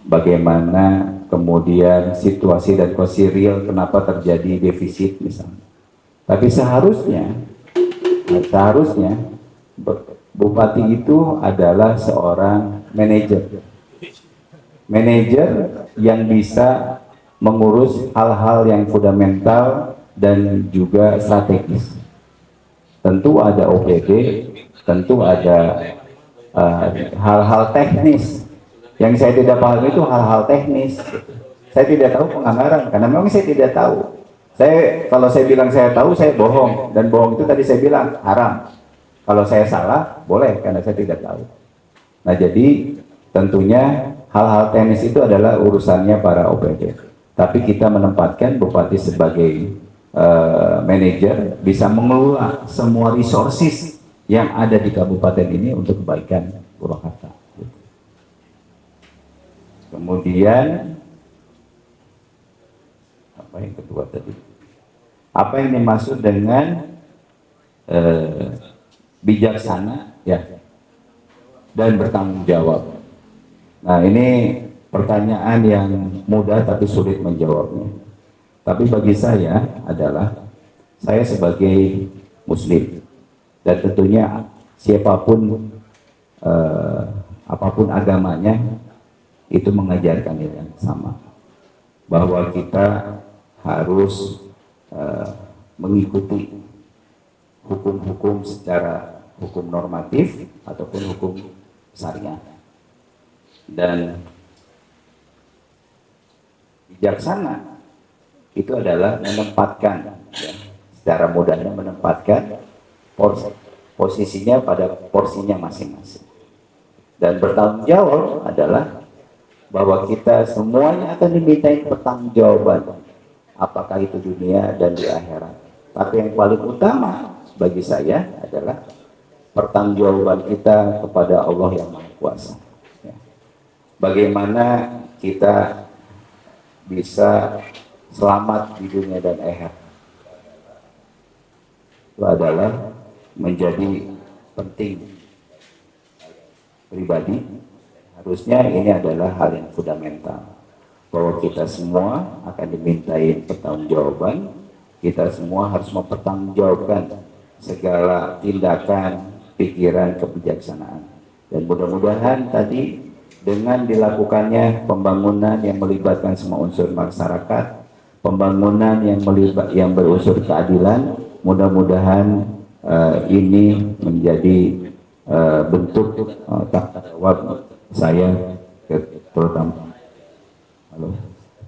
bagaimana kemudian situasi dan kondisi real kenapa terjadi defisit misalnya. Tapi seharusnya Bupati itu adalah seorang manajer yang bisa mengurus hal-hal yang fundamental dan juga strategis. Tentu ada OPD, tentu ada hal-hal teknis. Yang saya tidak paham itu hal-hal teknis. Saya tidak tahu penganggaran karena memang saya tidak tahu. Kalau saya bilang saya tahu, saya bohong, dan bohong itu tadi saya bilang haram. Kalau saya salah, boleh karena saya tidak tahu. Nah, jadi tentunya hal-hal teknis itu adalah urusannya para OPD. Tapi kita menempatkan Bupati sebagai manajer bisa mengelola semua resources yang ada di kabupaten ini untuk kebaikan Purwakarta. Kemudian apa yang kedua tadi? Apa yang dimaksud dengan bijaksana ya dan bertanggung jawab? Nah, ini pertanyaan yang mudah tapi sulit menjawabnya. Tapi bagi saya adalah saya sebagai Muslim dan tentunya siapapun apapun agamanya itu mengajarkan yang sama, bahwa kita harus mengikuti hukum-hukum secara hukum normatif ataupun hukum syariah, dan bijaksana itu adalah menempatkan ya, secara mudahnya menempatkan posisinya pada porsinya masing-masing, dan bertanggung jawab adalah bahwa kita semuanya akan dimintai pertanggungjawaban, apakah itu dunia dan di akhirat. Tapi yang paling utama bagi saya adalah pertanggungjawaban kita kepada Allah yang Maha Kuasa. Ya. Bagaimana kita bisa selamat di dunia dan akhirat, itu adalah menjadi penting pribadi. Harusnya ini adalah hal yang fundamental, bahwa kita semua akan dimintai pertanggungjawaban. Kita semua harus mempertanggungjawabkan segala tindakan, pikiran, kebijaksanaan. Dan mudah-mudahan tadi dengan dilakukannya pembangunan yang melibatkan semua unsur masyarakat, pembangunan yang berunsur keadilan, mudah-mudahan ini menjadi bentuk tanggung jawab saya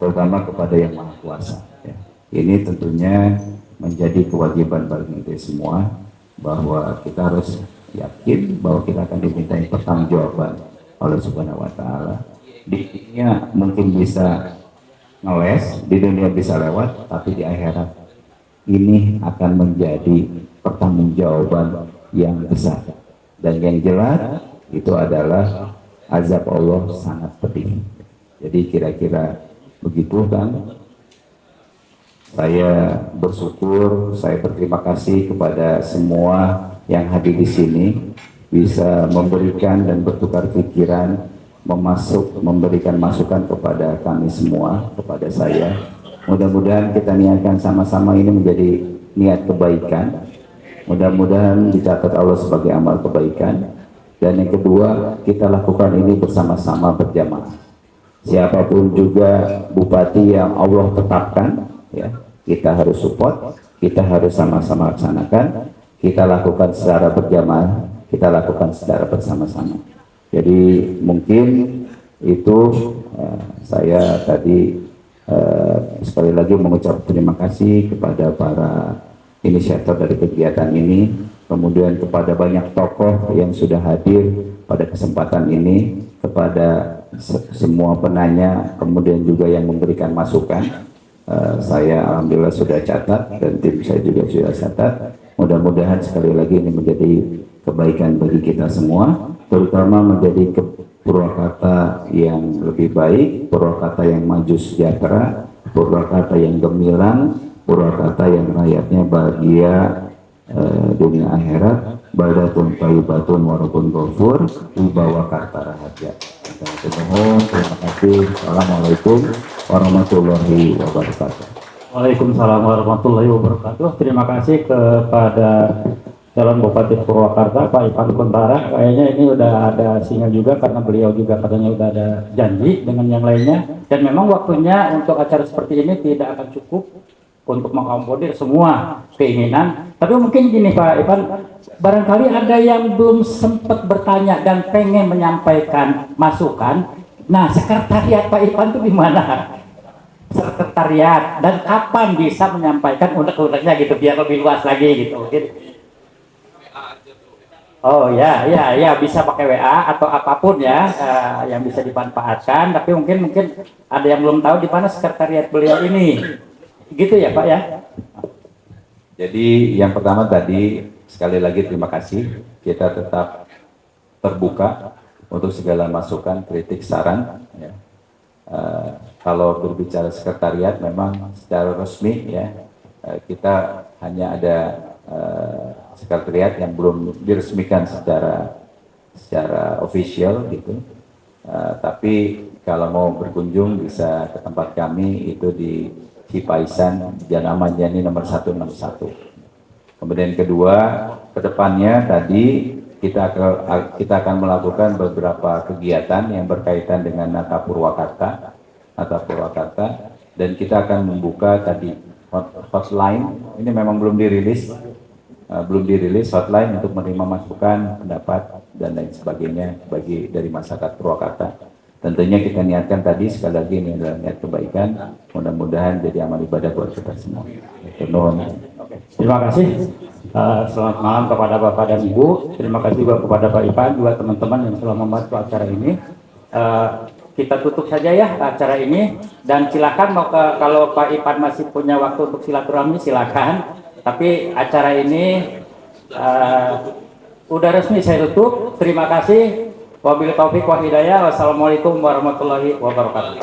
terutama kepada Yang Maha Kuasa. Ya. Ini tentunya menjadi kewajiban bagi kita semua, bahwa kita harus yakin bahwa kita akan dimintai pertanggungjawaban oleh Subhanahu wa Ta'ala. Di dunia mungkin bisa ngeles, di dunia bisa lewat, tapi di akhirat ini akan menjadi pertanggungjawaban yang besar. Dan yang jelas itu adalah azab Allah sangat pedih. Jadi kira-kira begitu kan. Saya bersyukur, saya berterima kasih kepada semua yang hadir di sini, bisa memberikan dan bertukar pikiran, memberikan masukan kepada kami semua, kepada saya. Mudah-mudahan kita niatkan sama-sama ini menjadi niat kebaikan. Mudah-mudahan dicatat Allah sebagai amal kebaikan. Dan yang kedua, kita lakukan ini bersama-sama berjamaah. siapapun juga bupati yang Allah tetapkan, ya, kita harus support, kita harus sama-sama laksanakan, kita lakukan secara berjamaah, kita lakukan secara bersama-sama. Jadi mungkin itu saya tadi sekali lagi mengucap terima kasih kepada para inisiator dari kegiatan ini, kemudian kepada banyak tokoh yang sudah hadir pada kesempatan ini, kepada semua penanya, kemudian juga yang memberikan masukan. Saya alhamdulillah sudah catat dan tim saya juga sudah catat. Mudah-mudahan sekali lagi ini menjadi kebaikan bagi kita semua, terutama menjadi Purwakarta yang lebih baik, Purwakarta yang maju sejahtera, Purwakarta yang gemilang, Purwakarta yang rakyatnya bahagia dunia akhirat, baldatun thayyibatun warabun ghafur, wibawa karta rahaja. Terima kasih. Assalamualaikum warahmatullahi wabarakatuh. Waalaikumsalam warahmatullahi wabarakatuh. Terima kasih kepada calon Bupati Purwakarta Pak Ipan Kuntara. Kayaknya ini udah ada sinyal juga karena beliau juga katanya udah ada janji dengan yang lainnya. Dan memang waktunya untuk acara seperti ini tidak akan cukup untuk mengakomodir semua keinginan. Tapi mungkin gini Pak Ipan, barangkali ada yang belum sempat bertanya dan pengen menyampaikan masukan. Nah, sekretariat Pak Ipan itu di mana? Sekretariat, dan kapan bisa menyampaikan unek-uneknya gitu biar lebih luas lagi gitu mungkin. Oh ya bisa pakai WA atau apapun ya yang bisa dimanfaatkan. Tapi mungkin ada yang belum tahu di mana sekretariat beliau ini, gitu ya Pak ya. Jadi yang pertama tadi sekali lagi terima kasih, kita tetap terbuka untuk segala masukan, kritik, saran. Ya. Kalau berbicara sekretariat memang secara resmi ya kita hanya ada sekretariat yang belum diresmikan secara official gitu. Tapi kalau mau berkunjung bisa ke tempat kami itu di Cipaisan, Jalan Ahmad Yani nomor 161. Kemudian kedua, kedepannya tadi kita akan melakukan beberapa kegiatan yang berkaitan dengan Nata Purwakarta, dan kita akan membuka tadi hotline. Ini memang belum dirilis hotline untuk menerima masukan, pendapat dan lain sebagainya dari masyarakat Purwakarta. Tentunya kita niatkan tadi sekali lagi ini adalah niat kebaikan, mudah-mudahan jadi amal ibadah buat kita semua. Terima kasih. Selamat malam kepada Bapak dan Ibu. Terima kasih juga kepada Pak Ipan, juga teman-teman yang telah membantu acara ini. Kita tutup saja ya acara ini, dan silakan kalau Pak Ipan masih punya waktu untuk silaturahmi silakan. Tapi acara ini udah resmi saya tutup. Terima kasih. Wabillahi taufiq wal hidayah. Wassalamualaikum warahmatullahi wabarakatuh.